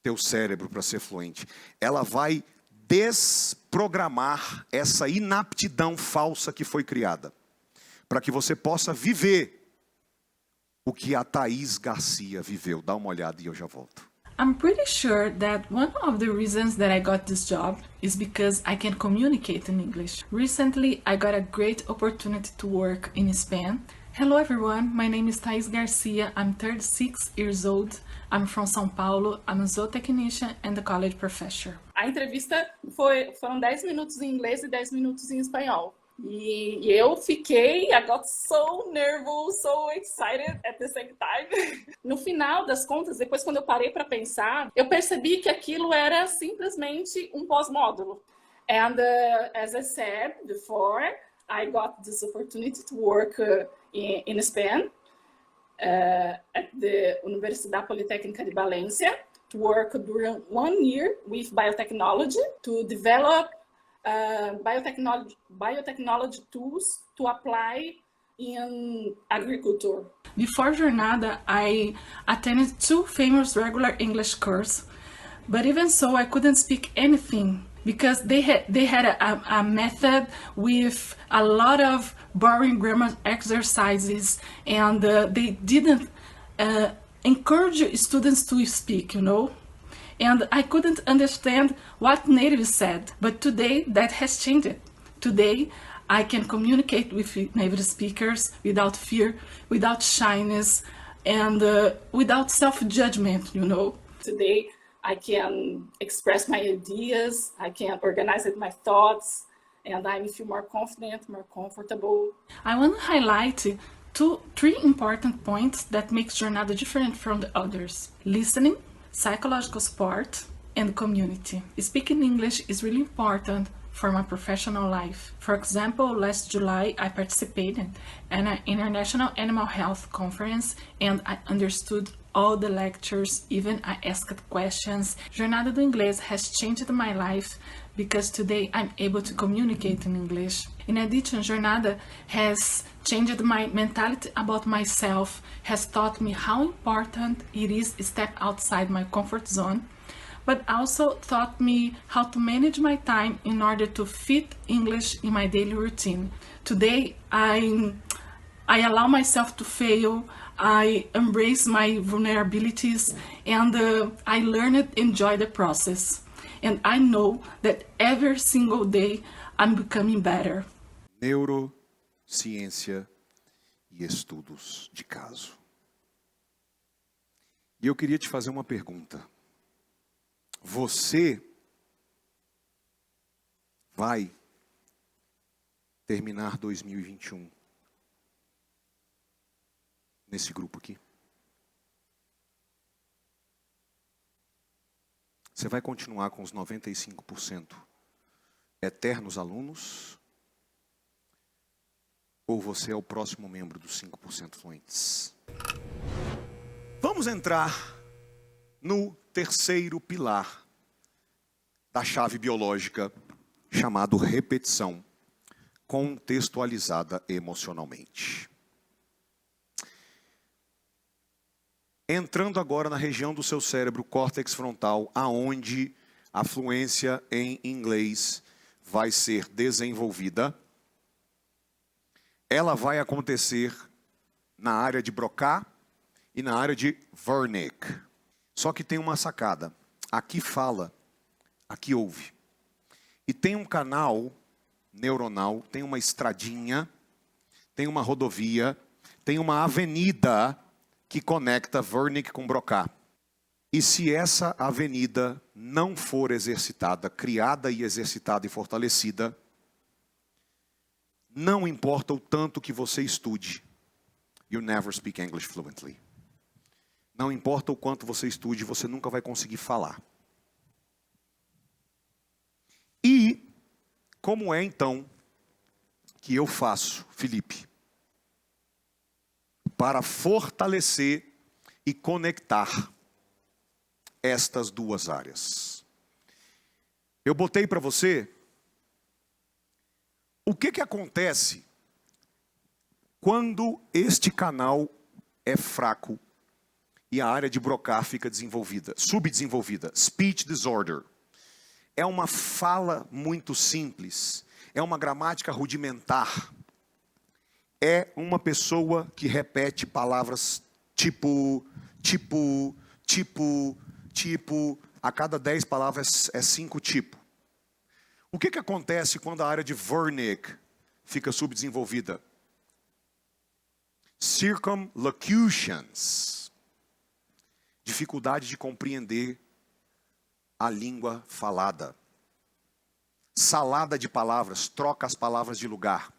teu cérebro para ser fluente. Ela vai desprogramar essa inaptidão falsa que foi criada, para que você possa viver o que a Thaís Garcia viveu. Dá uma olhada e eu já volto. I'm pretty sure that one of the reasons that I got this job is because I can communicate in English. Recently, I got a great opportunity to work in Spain. Hello everyone, my name is Thaís Garcia. I'm 36 years old. I'm from São Paulo. I'm a zootechnician and a college professor. A entrevista foram 10 minutos em inglês e 10 minutos em espanhol. E eu fiquei, I got so nervous, so excited at the same time. No final das contas, depois quando eu parei para pensar, eu percebi que aquilo era simplesmente um pós-módulo. And as I said before, I got this opportunity to work in Spain, at the Universidade Politécnica de Valência, to work during 1 year with biotechnology, to develop biotechnology tools to apply in agriculture. Before Jornada, I attended 2 famous regular English courses, but even so, I couldn't speak anything because they had a method with a lot of boring grammar exercises, and they didn't encourage students to speak, you know. And I couldn't understand what natives said, but today that has changed. Today I can communicate with native speakers without fear, without shyness, and without self-judgment, you know. Today I can express my ideas, I can organize my thoughts, and I feel more confident, more comfortable. I want to highlight 3 important points that makes Jornada different from the others: listening, psychological support, and community. Speaking English is really important for my professional life. For example, last July I participated in an international animal health conference and I understood all the lectures, even I asked questions. Jornada do Inglês has changed my life because today I'm able to communicate in English. In addition, Jornada has changed my mentality about myself, has taught me how important it is to step outside my comfort zone, but also taught me how to manage my time in order to fit English in my daily routine. Today, I allow myself to fail, I embrace my vulnerabilities, and I learn to enjoy the process. And I know that every single day I'm becoming better. Neurociência e estudos de caso. E eu queria te fazer uma pergunta. Você vai terminar 2021 nesse grupo aqui? Você vai continuar com os 95% eternos alunos? Ou você é o próximo membro dos 5% fluentes? Vamos entrar no terceiro pilar da chave biológica, chamado repetição, contextualizada emocionalmente. Entrando agora na região do seu cérebro, córtex frontal, aonde a fluência em inglês vai ser desenvolvida, ela vai acontecer na área de Broca e na área de Wernicke. Só que tem uma sacada. Aqui fala, aqui ouve. E tem um canal neuronal, tem uma estradinha, tem uma rodovia, tem uma avenida que conecta Wernicke com Broca. E se essa avenida não for exercitada, criada e exercitada e fortalecida, não importa o tanto que você estude, you never speak English fluently. Não importa o quanto você estude, você nunca vai conseguir falar. E como é então que eu faço, Felipe, para fortalecer e conectar estas duas áreas? Eu botei para você o que acontece quando este canal é fraco e a área de Broca fica desenvolvida, subdesenvolvida. Speech disorder. É uma fala muito simples, é uma gramática rudimentar. É uma pessoa que repete palavras tipo, a cada 10 palavras é 5 tipo. O que acontece quando a área de Wernicke fica subdesenvolvida? Circumlocutions. Dificuldade de compreender a língua falada. Salada de palavras, troca as palavras de lugar.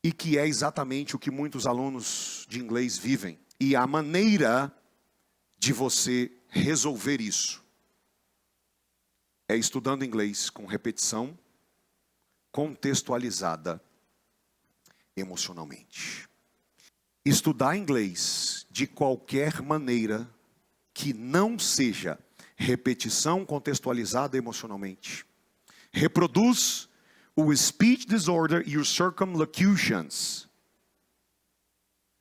E que é exatamente o que muitos alunos de inglês vivem. E a maneira de você resolver isso é estudando inglês com repetição, contextualizada emocionalmente. Estudar inglês de qualquer maneira que não seja repetição contextualizada emocionalmente reproduz o speech disorder e os circumlocutions.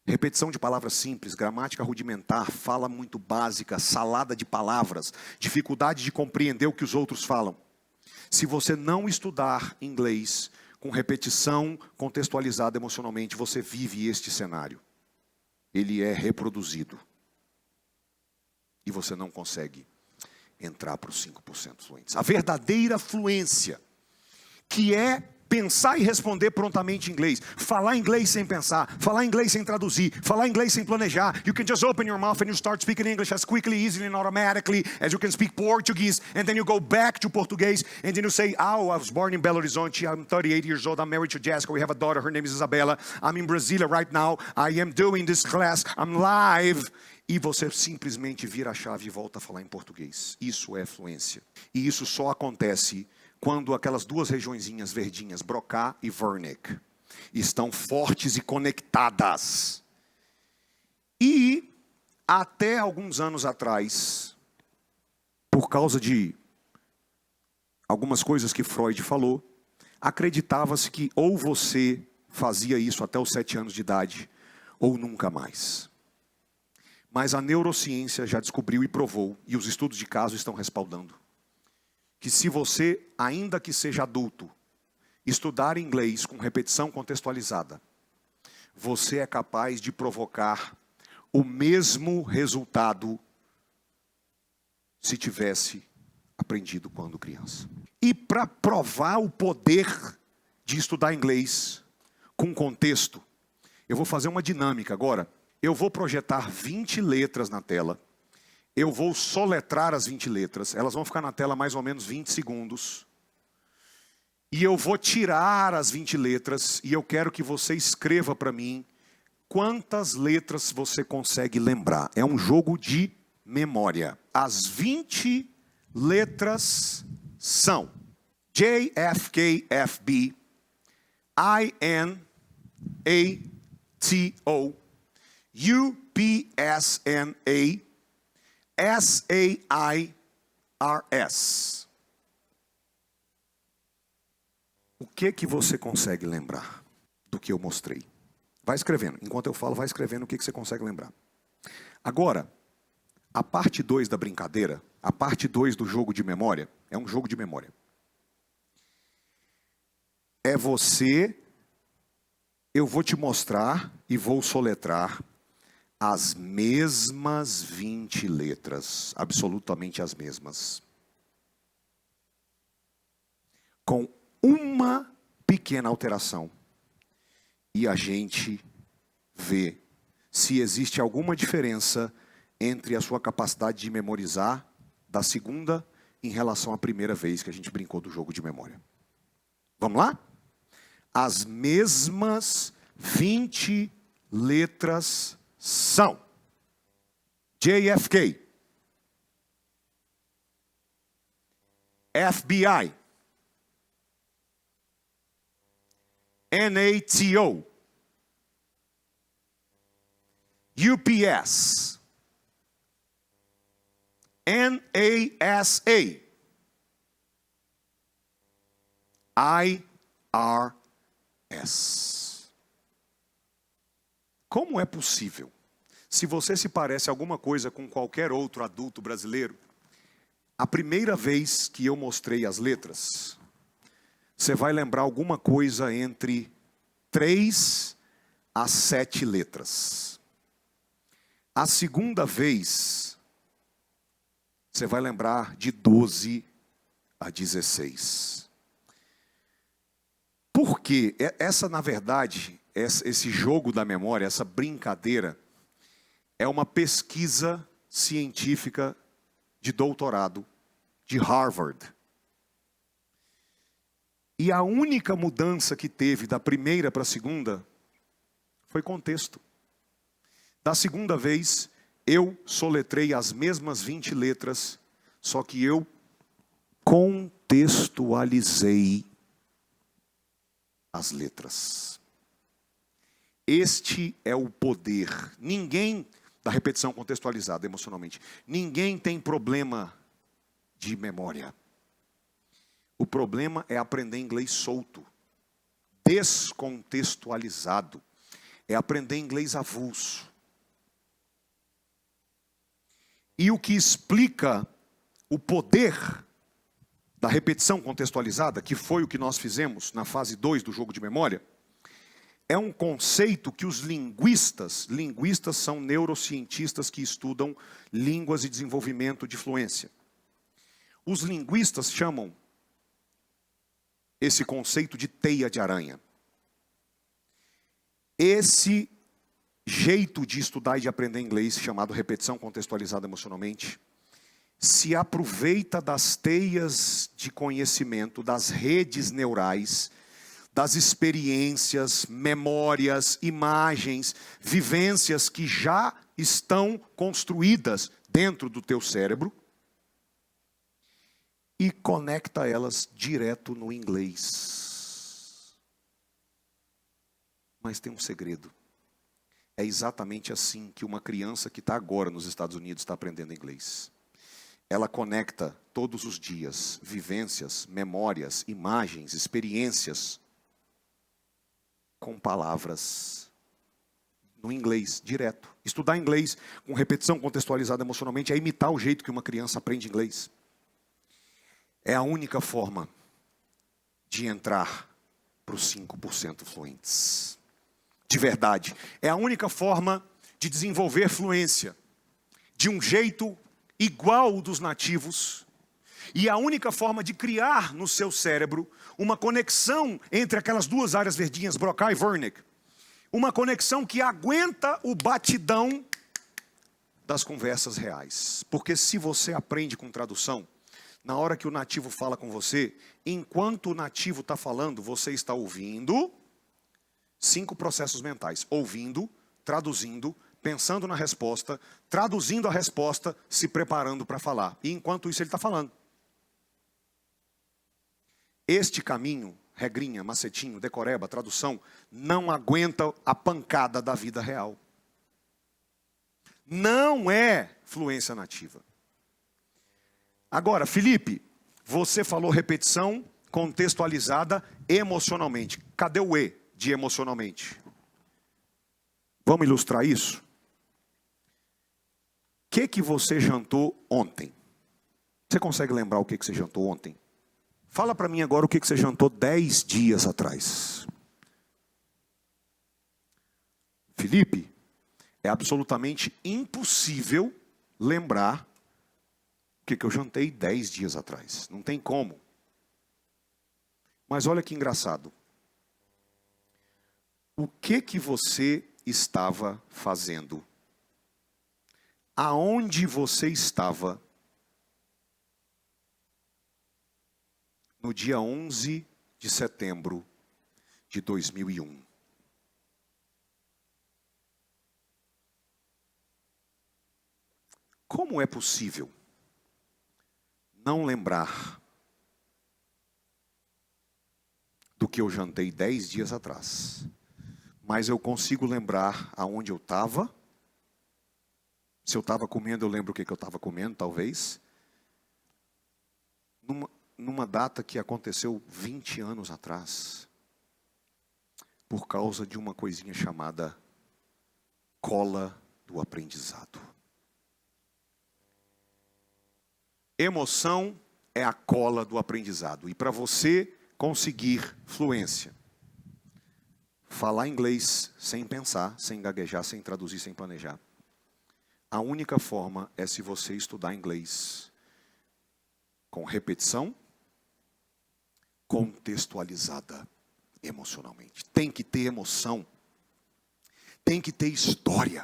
Repetição de palavras simples, gramática rudimentar, fala muito básica, salada de palavras, dificuldade de compreender o que os outros falam. Se você não estudar inglês com repetição contextualizada emocionalmente, você vive este cenário. Ele é reproduzido. E você não consegue entrar para os 5% fluentes. A verdadeira fluência, que é pensar e responder prontamente em inglês, falar inglês sem pensar, falar inglês sem traduzir, falar inglês sem planejar. You can just open your mouth and you start speaking English as quickly, easily and automatically as you can speak Portuguese, and then you go back to Portuguese and then you say, oh, I was born in Belo Horizonte, I'm 38 years old, I'm married to Jessica, we have a daughter, her name is Isabella, I'm in Brasília right now, I am doing this class, I'm live. E você simplesmente vira a chave e volta a falar em português. Isso é fluência. E isso só acontece quando aquelas duas regiõezinhas verdinhas, Broca e Wernicke, estão fortes e conectadas. E até alguns anos atrás, por causa de algumas coisas que Freud falou, acreditava-se que ou você fazia isso até os 7 anos de idade, ou nunca mais. Mas a neurociência já descobriu e provou, e os estudos de caso estão respaldando, que se você, ainda que seja adulto, estudar inglês com repetição contextualizada, você é capaz de provocar o mesmo resultado se tivesse aprendido quando criança. E para provar o poder de estudar inglês com contexto, eu vou fazer uma dinâmica agora. Eu vou projetar 20 letras na tela. Eu vou soletrar as 20 letras. Elas vão ficar na tela mais ou menos 20 segundos. E eu vou tirar as 20 letras. E eu quero que você escreva para mim quantas letras você consegue lembrar. É um jogo de memória. As 20 letras são J, F, K, F, B, I, N, A, T, O, U, P, S, N, A, S, A, I, R, S. O que você consegue lembrar do que eu mostrei? Vai escrevendo. Enquanto eu falo, vai escrevendo o que você consegue lembrar. Agora, a parte 2 da brincadeira, a parte 2 do jogo de memória, é um jogo de memória. é você, eu vou te mostrar e vou soletrar as mesmas 20 letras, absolutamente as mesmas. Com uma pequena alteração. E a gente vê se existe alguma diferença entre a sua capacidade de memorizar da segunda em relação à primeira vez que a gente brincou do jogo de memória. Vamos lá? As mesmas 20 letras são JFK, FBI, NATO, UPS, NASA, IRS. Como é possível? Se você se parece alguma coisa com qualquer outro adulto brasileiro, a primeira vez que eu mostrei as letras, você vai lembrar alguma coisa entre 3 a 7 letras. A segunda vez, você vai lembrar de 12 a 16. Por quê? Essa, na verdade, esse jogo da memória, essa brincadeira, é uma pesquisa científica de doutorado de Harvard. E a única mudança que teve da primeira para a segunda foi contexto. Da segunda vez, eu soletrei as mesmas 20 letras, só que eu contextualizei as letras. Este é o poder. Ninguém, da repetição contextualizada emocionalmente, ninguém tem problema de memória. O problema é aprender inglês solto, descontextualizado. É aprender inglês avulso. E o que explica o poder da repetição contextualizada, que foi o que nós fizemos na fase 2 do jogo de memória, é um conceito que os linguistas são neurocientistas que estudam línguas e desenvolvimento de fluência. Os linguistas chamam esse conceito de teia de aranha. Esse jeito de estudar e de aprender inglês, chamado repetição contextualizada emocionalmente, se aproveita das teias de conhecimento, das redes neurais, das experiências, memórias, imagens, vivências que já estão construídas dentro do teu cérebro e conecta elas direto no inglês. Mas tem um segredo. É exatamente assim que uma criança que está agora nos Estados Unidos está aprendendo inglês. Ela conecta todos os dias vivências, memórias, imagens, experiências com palavras no inglês, direto. Estudar inglês com repetição contextualizada emocionalmente é imitar o jeito que uma criança aprende inglês. É a única forma de entrar para os 5% fluentes. De verdade. É a única forma de desenvolver fluência de um jeito igual ao dos nativos. E a única forma de criar no seu cérebro uma conexão entre aquelas duas áreas verdinhas, Broca e Wernicke. Uma conexão que aguenta o batidão das conversas reais. Porque se você aprende com tradução, na hora que o nativo fala com você, enquanto o nativo está falando, você está ouvindo 5 processos mentais. Ouvindo, traduzindo, pensando na resposta, traduzindo a resposta, se preparando para falar. E enquanto isso ele está falando. Este caminho, regrinha, macetinho, decoreba, tradução, não aguenta a pancada da vida real. Não é fluência nativa. Agora, Felipe, você falou repetição contextualizada emocionalmente. Cadê o E de emocionalmente? Vamos ilustrar isso? O que você jantou ontem? Você consegue lembrar o que você jantou ontem? Fala para mim agora o que você jantou 10 dias atrás. Felipe, é absolutamente impossível lembrar o que eu jantei 10 dias atrás. Não tem como. Mas olha que engraçado. O que você estava fazendo? Aonde você estava no dia 11 de setembro de 2001? Como é possível não lembrar do que eu jantei 10 dias atrás, mas eu consigo lembrar aonde eu estava? Se eu estava comendo, eu lembro o que eu estava comendo, talvez. Numa data que aconteceu 20 anos atrás, por causa de uma coisinha chamada cola do aprendizado. Emoção é a cola do aprendizado. E para você conseguir fluência, falar inglês sem pensar, sem gaguejar, sem traduzir, sem planejar, a única forma é se você estudar inglês com repetição, contextualizada emocionalmente. Tem que ter emoção, tem que ter história,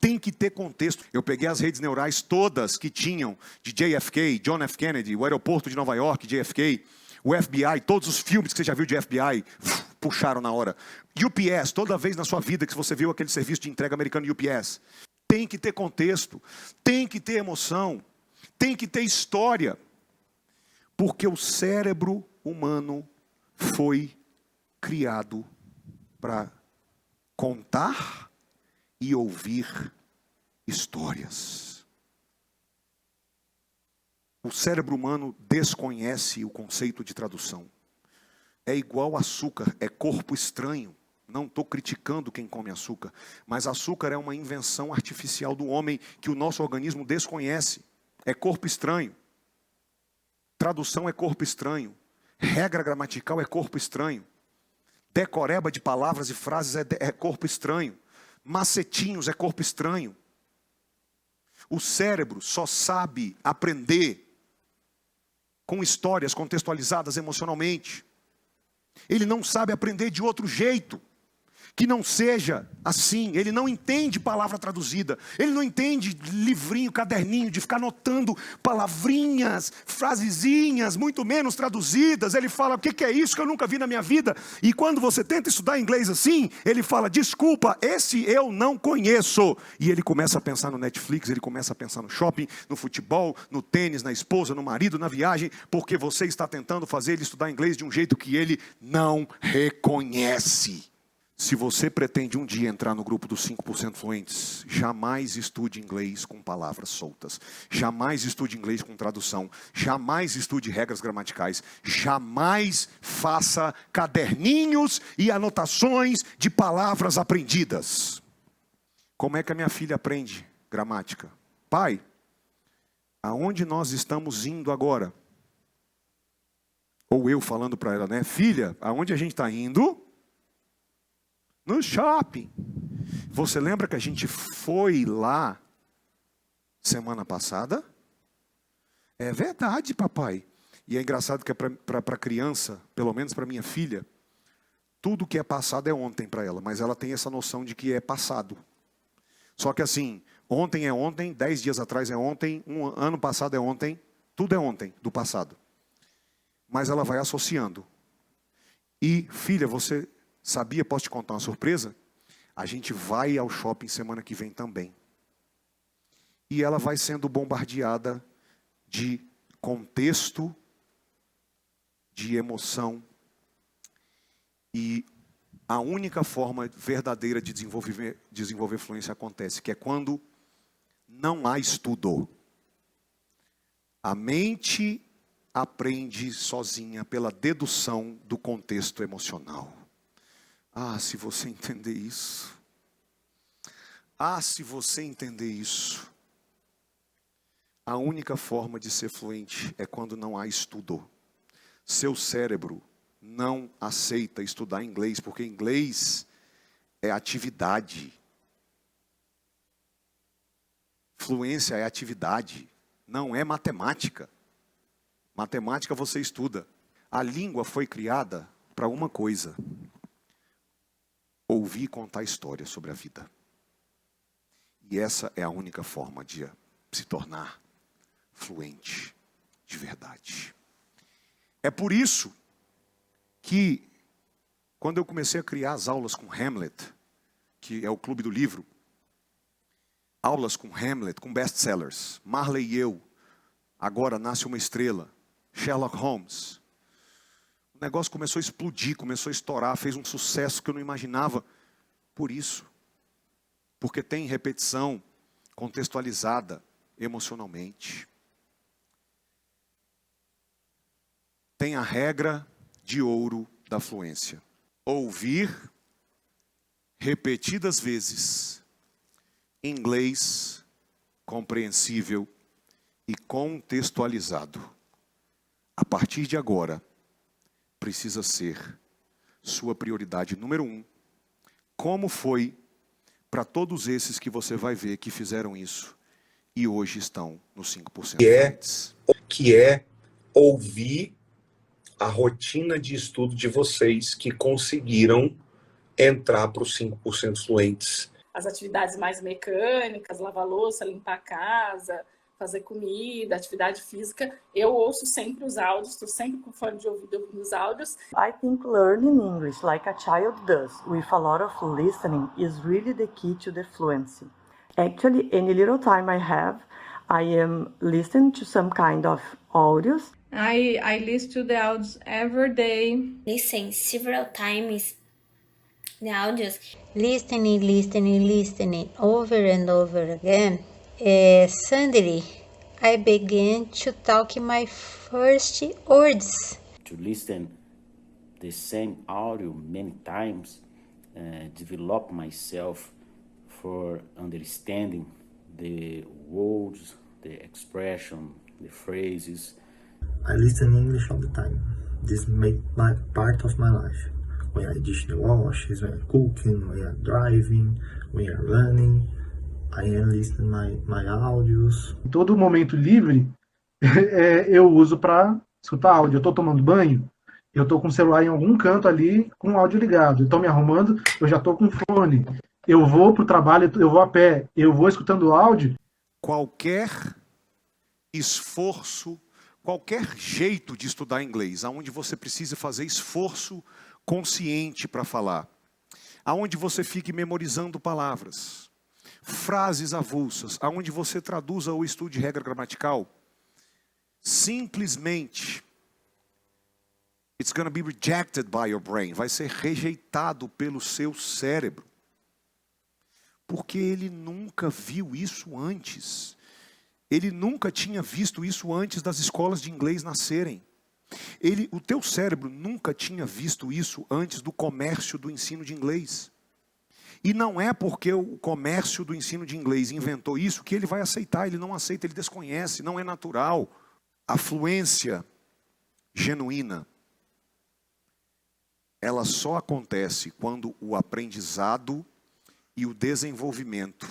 tem que ter contexto. Eu peguei as redes neurais todas que tinham de JFK, John F. Kennedy, o aeroporto de Nova York, JFK, o FBI, todos os filmes que você já viu de FBI, puxaram na hora. UPS, toda vez na sua vida que você viu aquele serviço de entrega americano UPS. Tem que ter contexto, tem que ter emoção, tem que ter história. Porque o cérebro humano foi criado para contar e ouvir histórias. O cérebro humano desconhece o conceito de tradução. É igual açúcar, é corpo estranho. Não estou criticando quem come açúcar, mas açúcar é uma invenção artificial do homem que o nosso organismo desconhece. É corpo estranho. Tradução é corpo estranho. Regra gramatical é corpo estranho. Decoreba de palavras e frases é corpo estranho. Macetinhos é corpo estranho. O cérebro só sabe aprender com histórias contextualizadas emocionalmente. Ele não sabe aprender de outro jeito que não seja assim. Ele não entende palavra traduzida. Ele não entende livrinho, caderninho, de ficar anotando palavrinhas, frasezinhas, muito menos traduzidas. Ele fala, o que é isso que eu nunca vi na minha vida? E quando você tenta estudar inglês assim, ele fala, desculpa, esse eu não conheço. E ele começa a pensar no Netflix, ele começa a pensar no shopping, no futebol, no tênis, na esposa, no marido, na viagem, porque você está tentando fazer ele estudar inglês de um jeito que ele não reconhece. Se você pretende um dia entrar no grupo dos 5% fluentes, jamais estude inglês com palavras soltas. Jamais estude inglês com tradução. Jamais estude regras gramaticais. Jamais faça caderninhos e anotações de palavras aprendidas. Como é que a minha filha aprende gramática? Pai, aonde nós estamos indo agora? Ou eu falando para ela, né? Filha, aonde a gente está indo? No shopping. Você lembra que a gente foi lá semana passada? É verdade, papai. E é engraçado que para criança, pelo menos para minha filha, tudo que é passado é ontem para ela, mas ela tem essa noção de que é passado. Só que assim, ontem é ontem, 10 dias atrás é ontem, um ano passado é ontem, tudo é ontem do passado. Mas ela vai associando. E, filha, você sabia, posso te contar uma surpresa? A gente vai ao shopping semana que vem também. E ela vai sendo bombardeada de contexto, de emoção. E a única forma verdadeira de desenvolver fluência acontece, que é quando não há estudo. A mente aprende sozinha pela dedução do contexto emocional. Ah, se você entender isso. Ah, se você entender isso. A única forma de ser fluente é quando não há estudo. Seu cérebro não aceita estudar inglês, porque inglês é atividade. Fluência é atividade, não é matemática. Matemática você estuda. A língua foi criada para uma coisa: ouvir e contar histórias sobre a vida. E essa é a única forma de se tornar fluente de verdade. É por isso que, quando eu comecei a criar as aulas com Hamlet, que é o clube do livro, aulas com Hamlet, com best-sellers, Marley e eu, Agora Nasce uma Estrela, Sherlock Holmes, o negócio começou a explodir, começou a estourar, fez um sucesso que eu não imaginava. Por isso, porque tem repetição contextualizada emocionalmente. Tem a regra de ouro da fluência: ouvir repetidas vezes inglês compreensível e contextualizado. A partir de agora, precisa ser sua prioridade número 1, como foi para todos esses que você vai ver que fizeram isso e hoje estão nos 5% fluentes. Que é ouvir a rotina de estudo de vocês que conseguiram entrar para os 5% fluentes. As atividades mais mecânicas, lavar louça, limpar a casa, fazer comida, atividade física, eu ouço sempre os áudios, estou sempre com fone de ouvido ouvindo os áudios. I think learning English like a child does, with a lot of listening, is really the key to the fluency. Actually, any little time I have, I am listening to some kind of audios. I listen to the audios every day. Listen several times the audios. Listening over and over again. Suddenly, I began to talk my first words. To listen the same audio many times, develop myself for understanding the words, the expression, the phrases. I listen English all the time. This makes my part of my life. When I dish the washes, when I'm cooking, when I'm driving, when I'm running, I am listening my audios. Todo momento livre eu uso para escutar áudio. Eu estou tomando banho, eu estou com o celular em algum canto ali com o áudio ligado. Eu estou me arrumando, eu já estou com fone. Eu vou para o trabalho, eu vou a pé, eu vou escutando áudio. Qualquer esforço, qualquer jeito de estudar inglês, aonde você precisa fazer esforço consciente para falar, aonde você fique memorizando palavras, frases avulsas, aonde você traduza ou estude regra gramatical, simplesmente it's going to be rejected by your brain, vai ser rejeitado pelo seu cérebro, porque ele nunca viu isso antes. Ele nunca tinha visto isso antes das escolas de inglês nascerem. O teu cérebro nunca tinha visto isso antes do comércio do ensino de inglês. E não é porque o comércio do ensino de inglês inventou isso que ele vai aceitar. Ele não aceita, ele desconhece, não é natural. A fluência genuína, ela só acontece quando o aprendizado e o desenvolvimento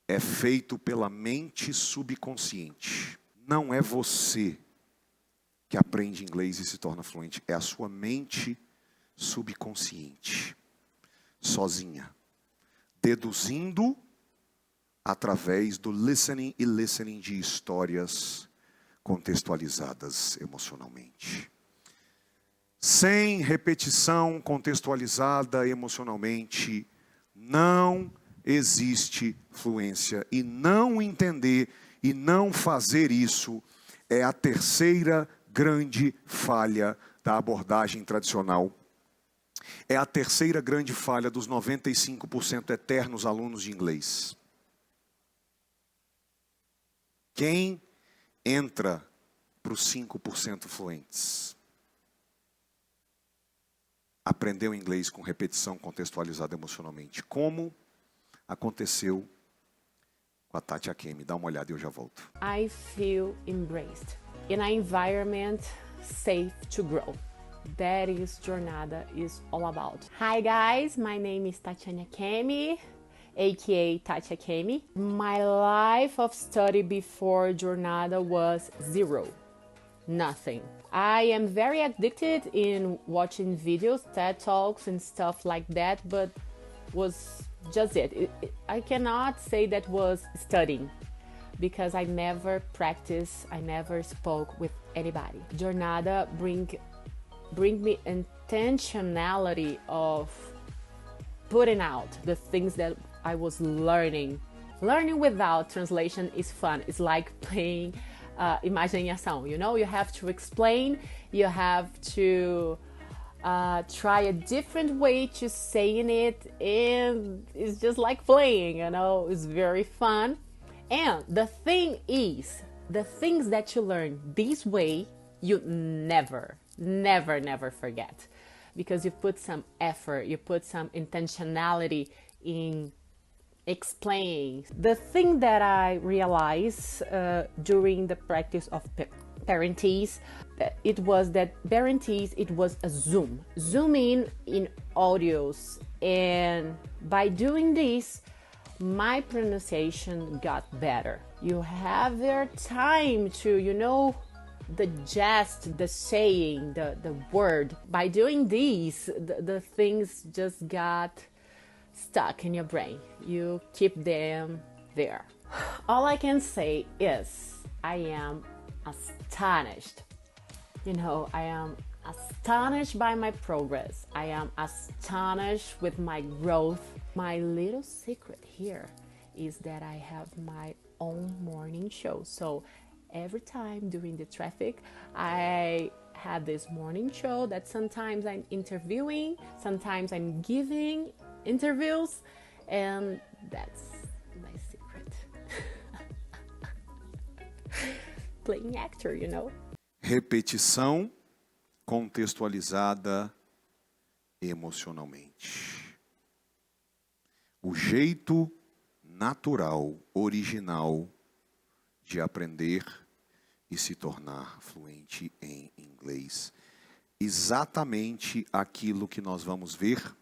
é feito pela mente subconsciente. Não é você que aprende inglês e se torna fluente, é a sua mente subconsciente, sozinha, deduzindo através do listening e listening de histórias contextualizadas emocionalmente. Sem repetição contextualizada emocionalmente, não existe fluência. E não entender e não fazer isso é a terceira grande falha da abordagem tradicional. É a terceira grande falha dos 95% eternos alunos de inglês. Quem entra para os 5% fluentes? Aprendeu inglês com repetição contextualizada emocionalmente. Como aconteceu com a Tati Akemi. Dá uma olhada e eu já volto. I feel embraced in an environment safe to grow. That is Jornada is all about. Hi guys, my name is Tatiana Kemi, aka Tatia Kemi. My life of study before Jornada was zero, nothing. I am very addicted in watching videos, TED Talks and stuff like that, but was just it. I cannot say that was studying because I never practiced, I never spoke with anybody. Jornada bring me intentionality of putting out the things that I was learning. Learning without translation is fun. It's like playing imagem em ação, you know? You have to explain, you have to try a different way to saying it, and it's just like playing, you know? It's very fun. And the thing is, the things that you learn this way, you never forget, because you put some effort, you put some intentionality in explaining. The thing that I realized during the practice of Parentese, it was that Parentese, it was a zoom in audios, and by doing this, my pronunciation got better. You have your time to, you know, the gist, the saying, the word. By doing these, the things just got stuck in your brain. You keep them there. All I can say is I am astonished. You know, I am astonished by my progress. I am astonished with my growth. My little secret here is that I have my own morning show. So every time during the traffic, I have this morning show that sometimes I'm interviewing, sometimes I'm giving interviews, and that's my secret. Playing actor, you know. Repetição contextualizada emocionalmente. O jeito natural, original de aprender e se tornar fluente em inglês. Exatamente aquilo que nós vamos ver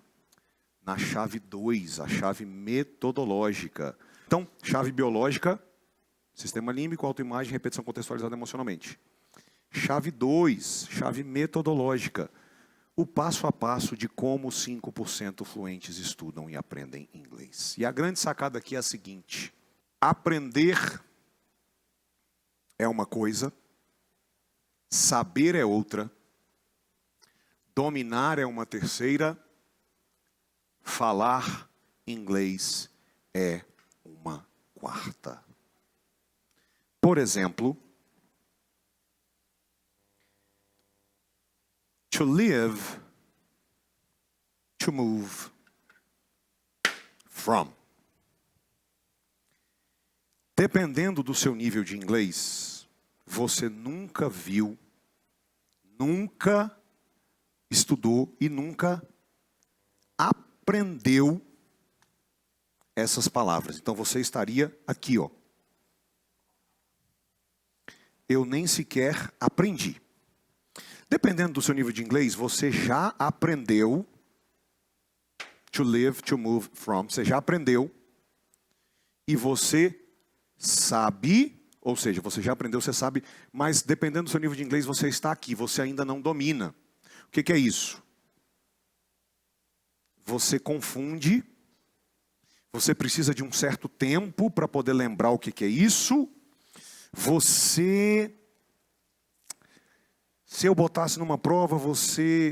na chave 2, a chave metodológica. Então, chave biológica, sistema límbico, autoimagem, repetição contextualizada emocionalmente. Chave 2, chave metodológica. O passo a passo de como 5% fluentes estudam e aprendem inglês. E a grande sacada aqui é a seguinte: aprender é uma coisa, saber é outra, dominar é uma terceira, falar inglês é uma quarta. Por exemplo, to live, to move, from. Dependendo do seu nível de inglês, você nunca viu, nunca estudou e nunca aprendeu essas palavras. Então você estaria aqui, ó. Eu nem sequer aprendi. Dependendo do seu nível de inglês, você já aprendeu to live, to move, from. Você já aprendeu e você sabe, ou seja, você já aprendeu, você sabe, mas dependendo do seu nível de inglês, você está aqui, você ainda não domina. O que é isso? Você confunde, você precisa de um certo tempo para poder lembrar o que é isso. Se eu botasse numa prova,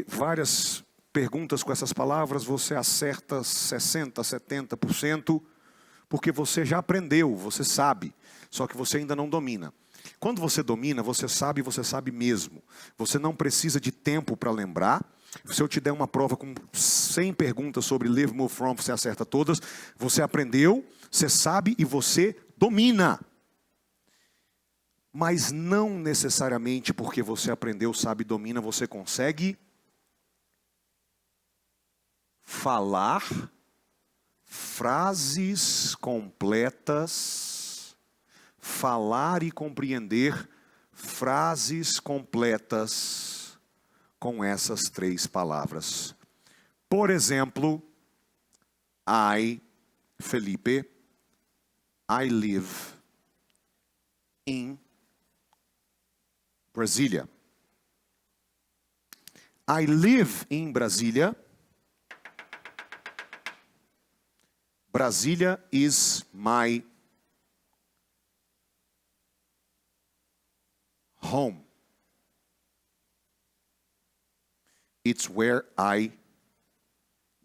várias perguntas com essas palavras, você acerta 60%, 70%, porque você já aprendeu, você sabe, só que você ainda não domina. Quando você domina, você sabe mesmo. Você não precisa de tempo para lembrar. Se eu te der uma prova com 100 perguntas sobre live, move, from, você acerta todas. Você aprendeu, você sabe e você domina. Mas não necessariamente porque você aprendeu, sabe, domina, você consegue falar frases completas, falar e compreender frases completas com essas 3 palavras. Por exemplo, Felipe, I live in Brasília. I live in Brasília. Brasília is my home. It's where I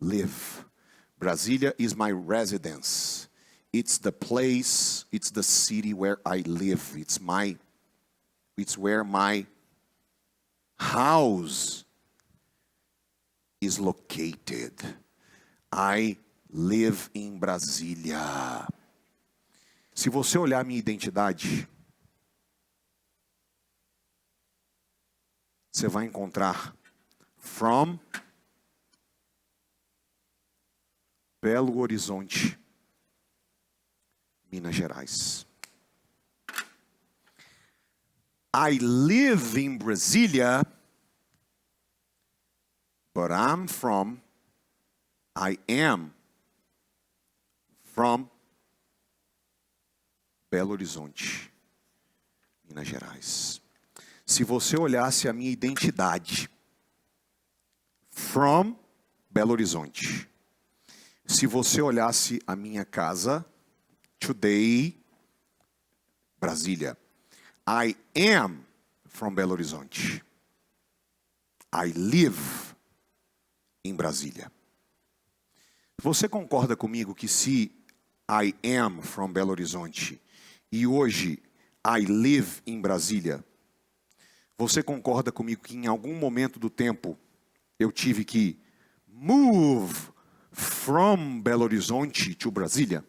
live. Brasília is my residence. It's the place, it's the city where I live. It's where my house is located. I live in Brasília. Se você olhar minha identidade, você vai encontrar from Belo Horizonte, Minas Gerais. I live in Brasília, but I am from Belo Horizonte, Minas Gerais. Se você olhasse a minha identidade, from Belo Horizonte. Se você olhasse a minha casa, today, Brasília. I am from Belo Horizonte. I live in Brasília. Você concorda comigo que se I am from Belo Horizonte e hoje I live in Brasília, você concorda comigo que em algum momento do tempo eu tive que move from Belo Horizonte to Brasília?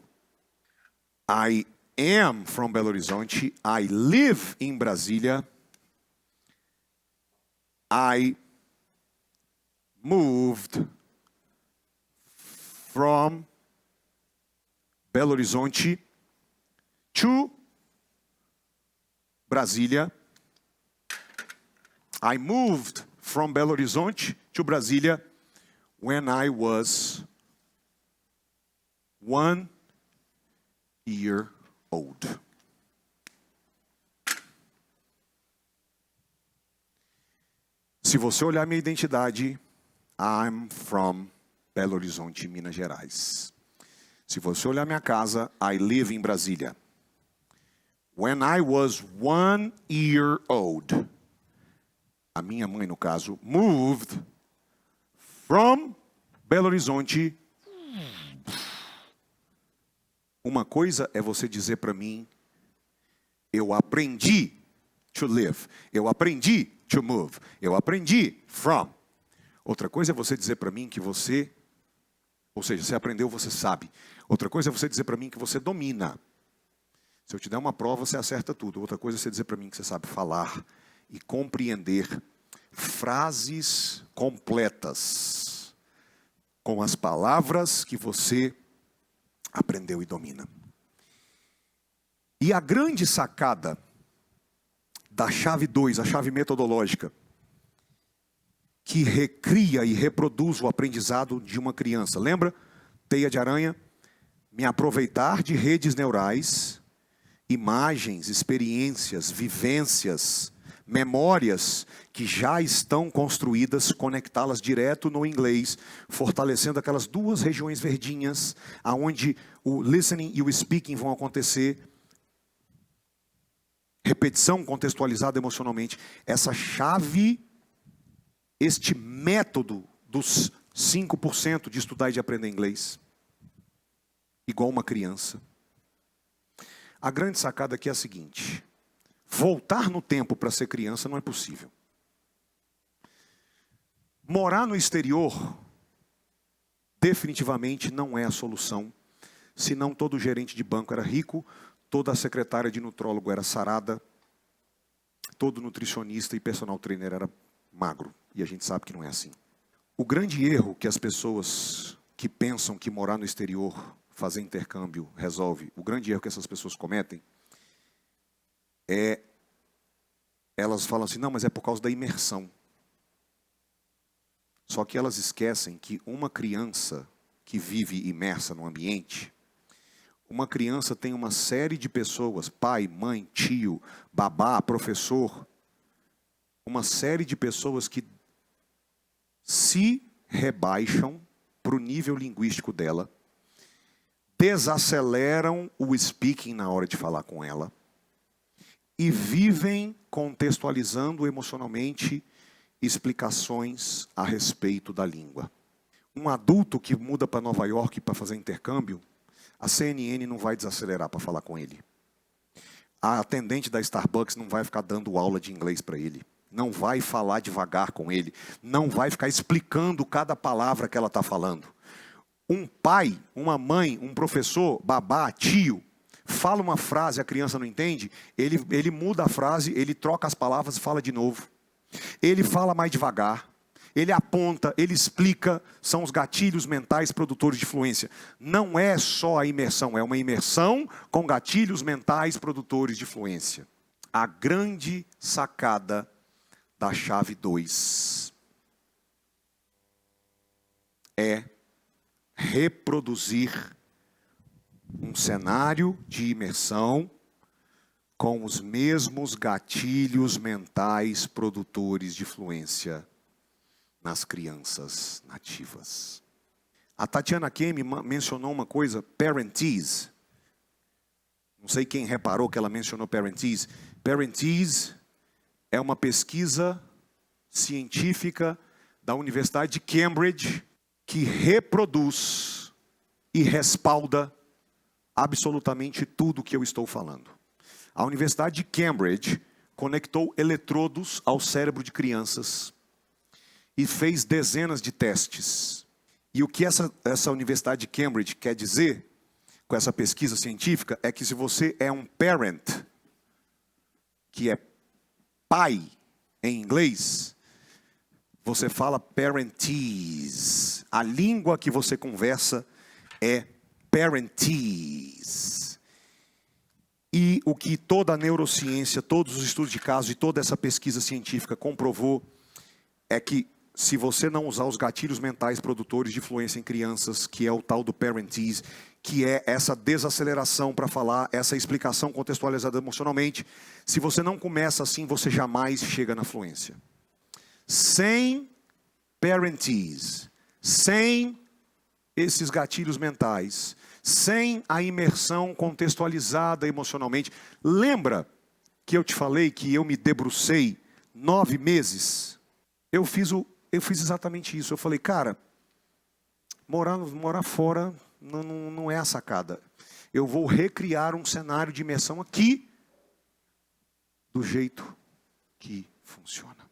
I am from Belo Horizonte. I live in Brasília. I moved from Belo Horizonte to Brasília. I moved from Belo Horizonte to Brasília when I was 1 year old. Se você olhar minha identidade, I'm from Belo Horizonte, Minas Gerais. Se você olhar minha casa, I live in Brasília. When I was 1 year old, a minha mãe, no caso, moved from Belo Horizonte. Uma coisa é você dizer para mim, eu aprendi to live, eu aprendi to move, eu aprendi from. Outra coisa é você dizer para mim que você, ou seja, você aprendeu, você sabe. Outra coisa é você dizer para mim que você domina. Se eu te der uma prova, você acerta tudo. Outra coisa é você dizer para mim que você sabe falar e compreender frases completas com as palavras que você aprendeu e domina. E a grande sacada da chave 2, a chave metodológica, que recria e reproduz o aprendizado de uma criança. Lembra? Teia de aranha? Me aproveitar de redes neurais, imagens, experiências, vivências, memórias que já estão construídas, conectá-las direto no inglês, fortalecendo aquelas 2 regiões verdinhas, aonde o listening e o speaking vão acontecer. Repetição contextualizada emocionalmente. Essa chave, este método dos 5% de estudar e de aprender inglês, igual uma criança. A grande sacada aqui é a seguinte: voltar no tempo para ser criança não é possível. Morar no exterior definitivamente não é a solução, senão todo gerente de banco era rico, toda a secretária de nutrólogo era sarada, todo nutricionista e personal trainer era magro. E a gente sabe que não é assim. O grande erro que as pessoas que pensam que morar no exterior, fazer intercâmbio, resolve, o grande erro que essas pessoas cometem é elas falam assim, não, mas é por causa da imersão. Só que elas esquecem que uma criança que vive imersa no ambiente, uma criança tem uma série de pessoas, pai, mãe, tio, babá, professor, uma série de pessoas que se rebaixam para o nível linguístico dela, desaceleram o speaking na hora de falar com ela e vivem contextualizando emocionalmente explicações a respeito da língua. Um adulto que muda para Nova York para fazer intercâmbio, a CNN não vai desacelerar para falar com ele. A atendente da Starbucks não vai ficar dando aula de inglês para ele. Não vai falar devagar com ele. Não vai ficar explicando cada palavra que ela está falando. Um pai, uma mãe, um professor, babá, tio, fala uma frase, a criança não entende, ele muda a frase, ele troca as palavras e fala de novo. Ele fala mais devagar. Ele aponta, ele explica, são os gatilhos mentais produtores de fluência. Não é só a imersão, é uma imersão com gatilhos mentais produtores de fluência. A grande sacada da chave 2 é reproduzir um cenário de imersão com os mesmos gatilhos mentais produtores de fluência nas crianças nativas. A Tatiana Kemi mencionou uma coisa, parentese. Não sei quem reparou que ela mencionou parentese. Parentese é uma pesquisa científica da Universidade de Cambridge que reproduz e respalda absolutamente tudo o que eu estou falando. A Universidade de Cambridge conectou eletrodos ao cérebro de crianças e fez dezenas de testes. E o que essa Universidade de Cambridge quer dizer com essa pesquisa científica é que se você é um parent, que é pai em inglês, você fala parentese. A língua que você conversa é parentese. E o que toda a neurociência, todos os estudos de caso e toda essa pesquisa científica comprovou é que se você não usar os gatilhos mentais produtores de fluência em crianças, que é o tal do parentese, que é essa desaceleração para falar, essa explicação contextualizada emocionalmente, se você não começa assim, você jamais chega na fluência. Sem parentese, sem esses gatilhos mentais, sem a imersão contextualizada emocionalmente. Lembra que eu te falei que eu me debrucei 9 meses? Eu fiz exatamente isso. Eu falei, cara, morar fora não é a sacada. Eu vou recriar um cenário de imersão aqui, do jeito que funciona.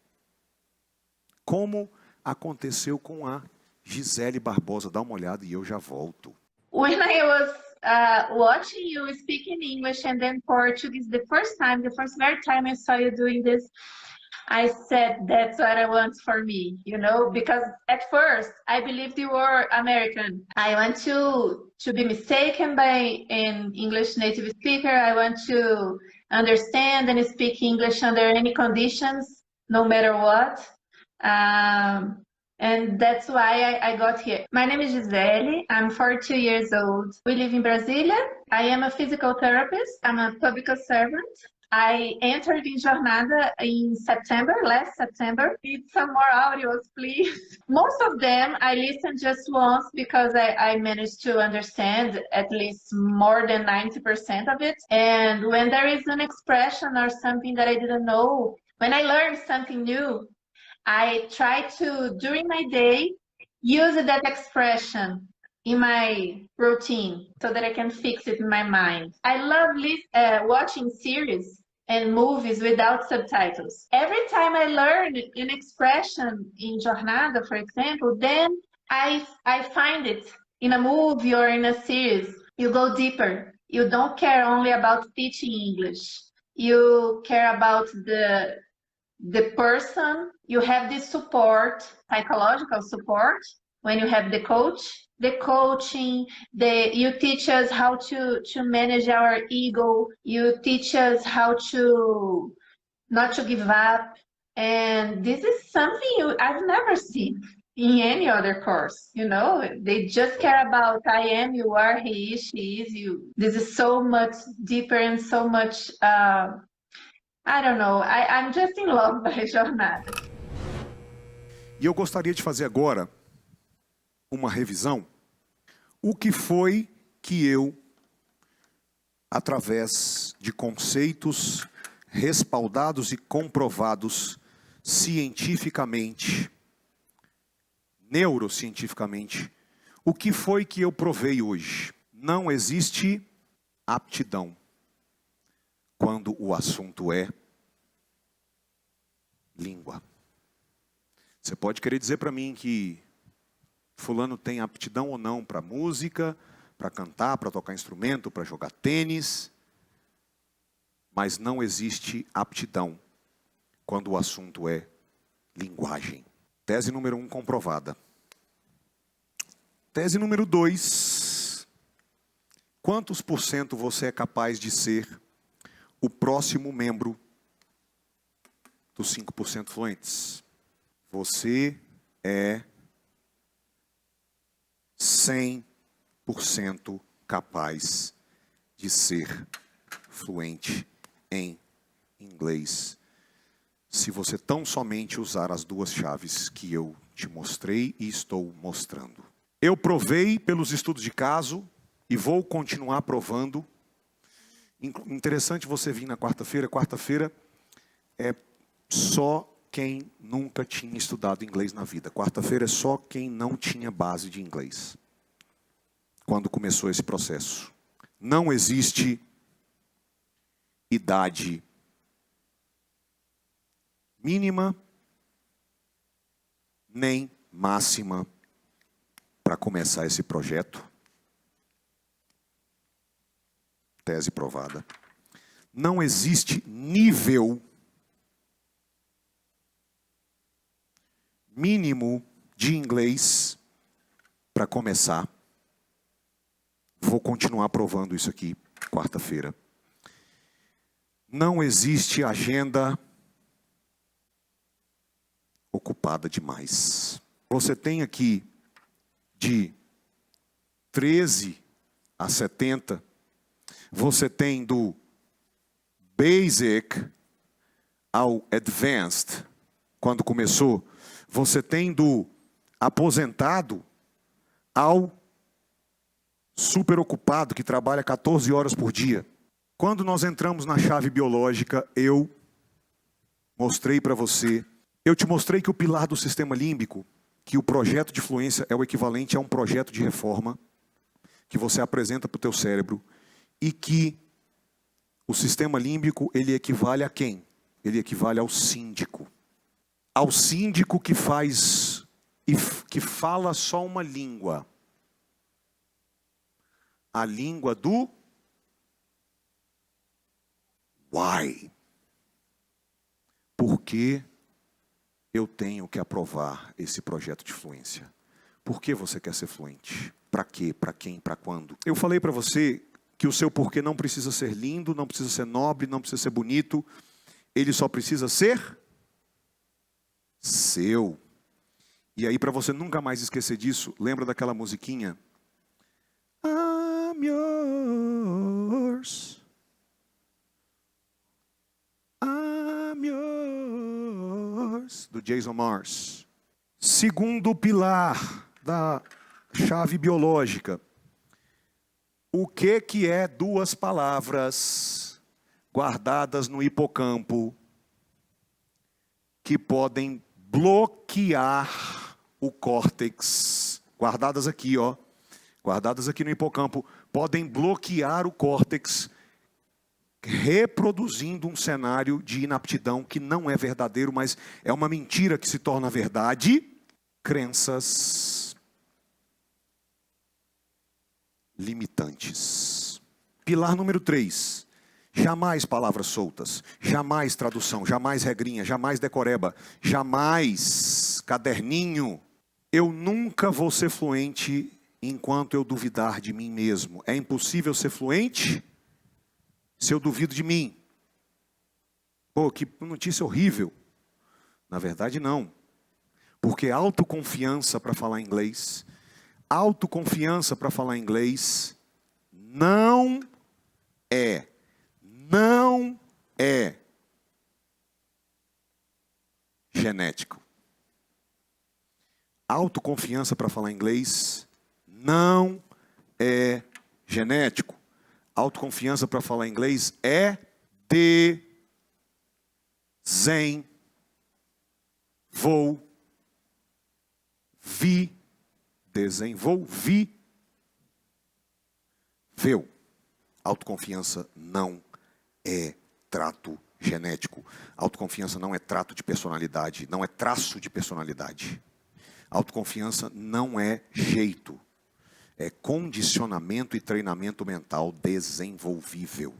Como aconteceu com a Gisele Barbosa. Dá uma olhada e eu já volto. When I was watching you speak in English and then Portuguese, the first very time I saw you doing this, I said, that's what I want for me, you know, because at first I believed you were American. I want to be mistaken by an English native speaker. I want to understand and speak English under any conditions, no matter what. And that's why I got here. My name is Gisele. I'm 42 years old. We live in Brasilia. I am a physical therapist. I'm a public servant. I entered in Jornada in last September. Need some more audios, please. Most of them I listened just once because I managed to understand at least more than 90% of it. And when there is an expression or something that I didn't know, when I learned something new, I try to, during my day, use that expression in my routine so that I can fix it in my mind. I love watching series and movies without subtitles. Every time I learn an expression in Jornada, for example, then I find it in a movie or in a series. You go deeper. You don't care only about teaching English. You care about the person. You have this support, psychological support, when you have the coach, the coaching, you teach us how to manage our ego. You teach us how to not to give up. And this is something I've never seen in any other course. You know, they just care about I am, you are, he is, she is, you. This is so much deeper and so much, I don't know, I'm just in love by Jornada. E eu gostaria de fazer agora uma revisão. O que foi que eu, através de conceitos respaldados e comprovados cientificamente, neurocientificamente, o que foi que eu provei hoje? Não existe aptidão quando o assunto é língua. Você pode querer dizer para mim que fulano tem aptidão ou não para música, para cantar, para tocar instrumento, para jogar tênis, mas não existe aptidão quando o assunto é linguagem. Tese número 1 comprovada. Tese número 2. Quantos por cento você é capaz de ser o próximo membro dos 5% fluentes? Você é 100% capaz de ser fluente em inglês, se você tão somente usar as duas chaves que eu te mostrei e estou mostrando. Eu provei pelos estudos de caso e vou continuar provando. Interessante você vir na quarta-feira. Quarta-feira é só quem nunca tinha estudado inglês na vida. Quarta-feira é só quem não tinha base de inglês. Quando começou esse processo. Não existe idade mínima nem máxima para começar esse projeto. Tese provada. Não existe nível mínimo de inglês para começar. Vou continuar provando isso aqui quarta-feira. Não existe agenda ocupada demais. Você tem aqui de 13 a 70, você tem do Basic ao Advanced, quando começou, você tem do aposentado ao super ocupado, que trabalha 14 horas por dia. Quando nós entramos na chave biológica, eu mostrei para você, eu te mostrei que o pilar do sistema límbico, que o projeto de fluência é o equivalente a um projeto de reforma, que você apresenta para o teu cérebro, e que o sistema límbico, ele equivale a quem? Ele equivale ao síndico. Ao síndico que faz, que fala só uma língua. A língua do why. Por que eu tenho que aprovar esse projeto de fluência? Por que você quer ser fluente? Para quê? Para quem? Para quando? Eu falei para você que o seu porquê não precisa ser lindo, não precisa ser nobre, não precisa ser bonito. Ele só precisa ser seu. E aí, para você nunca mais esquecer disso, lembra daquela musiquinha? I'm yours. I'm yours. Do Jason Mars. Segundo pilar da chave biológica. O que é duas palavras guardadas no hipocampo que podem bloquear o córtex? Guardadas aqui, ó. Guardadas aqui no hipocampo, podem bloquear o córtex, reproduzindo um cenário de inaptidão que não é verdadeiro, mas é uma mentira que se torna verdade. Crenças limitantes. Pilar número 3. Jamais palavras soltas, jamais tradução, jamais regrinha, jamais decoreba, jamais caderninho. Eu nunca vou ser fluente enquanto eu duvidar de mim mesmo. É impossível ser fluente se eu duvido de mim. Pô, que notícia horrível. Na verdade, não. Porque autoconfiança para falar inglês, não é genético. Autoconfiança para falar inglês não é genético. Autoconfiança para falar inglês é desenvolvível. Autoconfiança não é trato genético. Autoconfiança não é trato de personalidade, não é traço de personalidade. Autoconfiança não é jeito. É condicionamento e treinamento mental desenvolvível.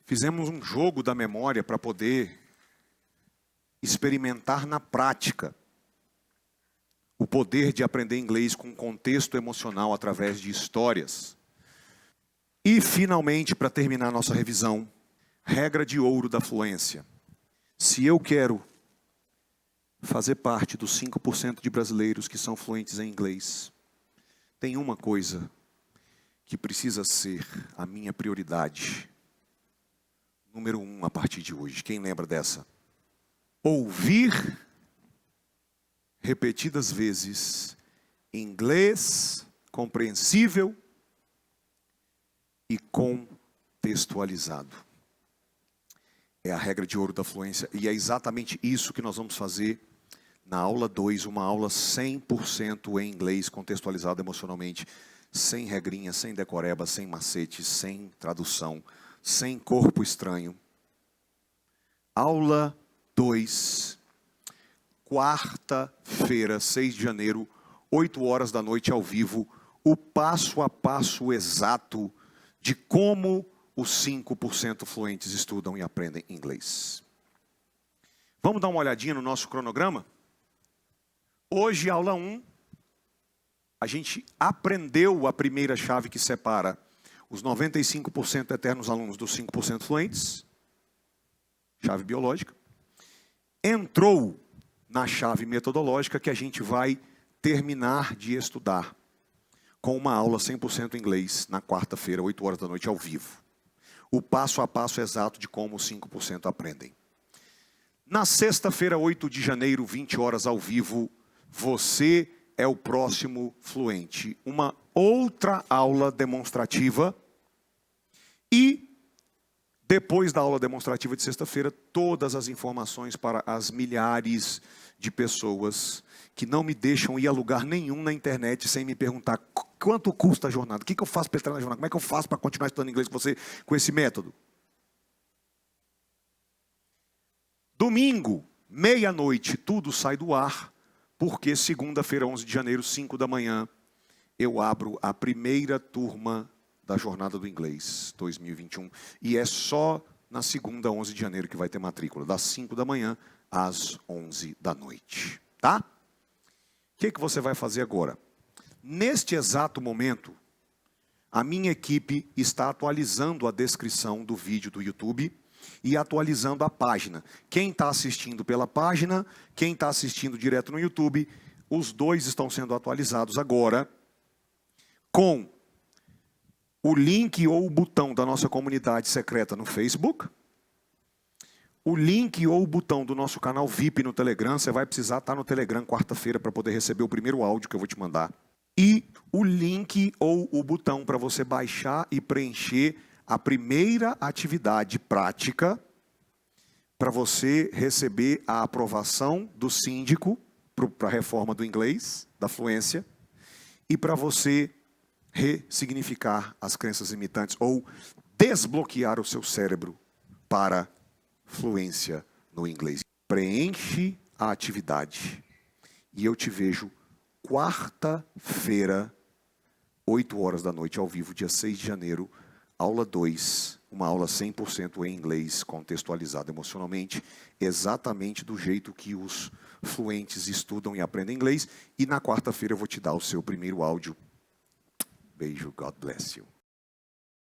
Fizemos um jogo da memória para poder experimentar na prática o poder de aprender inglês com contexto emocional através de histórias. E, finalmente, para terminar nossa revisão, regra de ouro da fluência. Se eu quero fazer parte dos 5% de brasileiros que são fluentes em inglês, tem uma coisa que precisa ser a minha prioridade. Número 1 a partir de hoje. Quem lembra dessa? Ouvir repetidas vezes inglês compreensível e contextualizado. É a regra de ouro da fluência. E é exatamente isso que nós vamos fazer na aula 2, uma aula 100% em inglês, contextualizado emocionalmente, sem regrinha, sem decoreba, sem macete, sem tradução, sem corpo estranho. Aula 2, quarta-feira, 6 de janeiro, 8 horas da noite ao vivo, o passo a passo exato de como os 5% fluentes estudam e aprendem inglês. Vamos dar uma olhadinha no nosso cronograma? Hoje, aula 1, a gente aprendeu a primeira chave que separa os 95% eternos alunos dos 5% fluentes, chave biológica. Entrou na chave metodológica que a gente vai terminar de estudar com uma aula 100% inglês na quarta-feira, 8 horas da noite, ao vivo. O passo a passo exato de como os 5% aprendem. Na sexta-feira, 8 de janeiro, 20 horas ao vivo, você é o próximo fluente. Uma outra aula demonstrativa. E, depois da aula demonstrativa de sexta-feira, todas as informações para as milhares de pessoas que não me deixam ir a lugar nenhum na internet sem me perguntar quanto custa a jornada, o que eu faço para entrar na jornada, como é que eu faço para continuar estudando inglês com você, com esse método. Domingo, meia-noite, tudo sai do ar, porque segunda-feira, 11 de janeiro, 5 da manhã, eu abro a primeira turma da Jornada do Inglês 2021. E é só na segunda, 11 de janeiro, que vai ter matrícula, das 5 da manhã às 11 da noite. Tá? O que você vai fazer agora? Neste exato momento, a minha equipe está atualizando a descrição do vídeo do YouTube e atualizando a página. Quem está assistindo pela página, quem está assistindo direto no YouTube, os dois estão sendo atualizados agora com o link ou o botão da nossa comunidade secreta no Facebook, o link ou o botão do nosso canal VIP no Telegram. Você vai precisar estar no Telegram quarta-feira para poder receber o primeiro áudio que eu vou te mandar. E o link ou o botão para você baixar e preencher a primeira atividade prática para você receber a aprovação do síndico para a reforma do inglês, da fluência, e para você ressignificar as crenças limitantes ou desbloquear o seu cérebro para fluência no inglês. Preenche a atividade e eu te vejo quarta-feira, 8 horas da noite, ao vivo, dia 6 de janeiro, aula 2, uma aula 100% em inglês, contextualizada emocionalmente, exatamente do jeito que os fluentes estudam e aprendem inglês. E na quarta-feira eu vou te dar o seu primeiro áudio. Beijo, God bless you.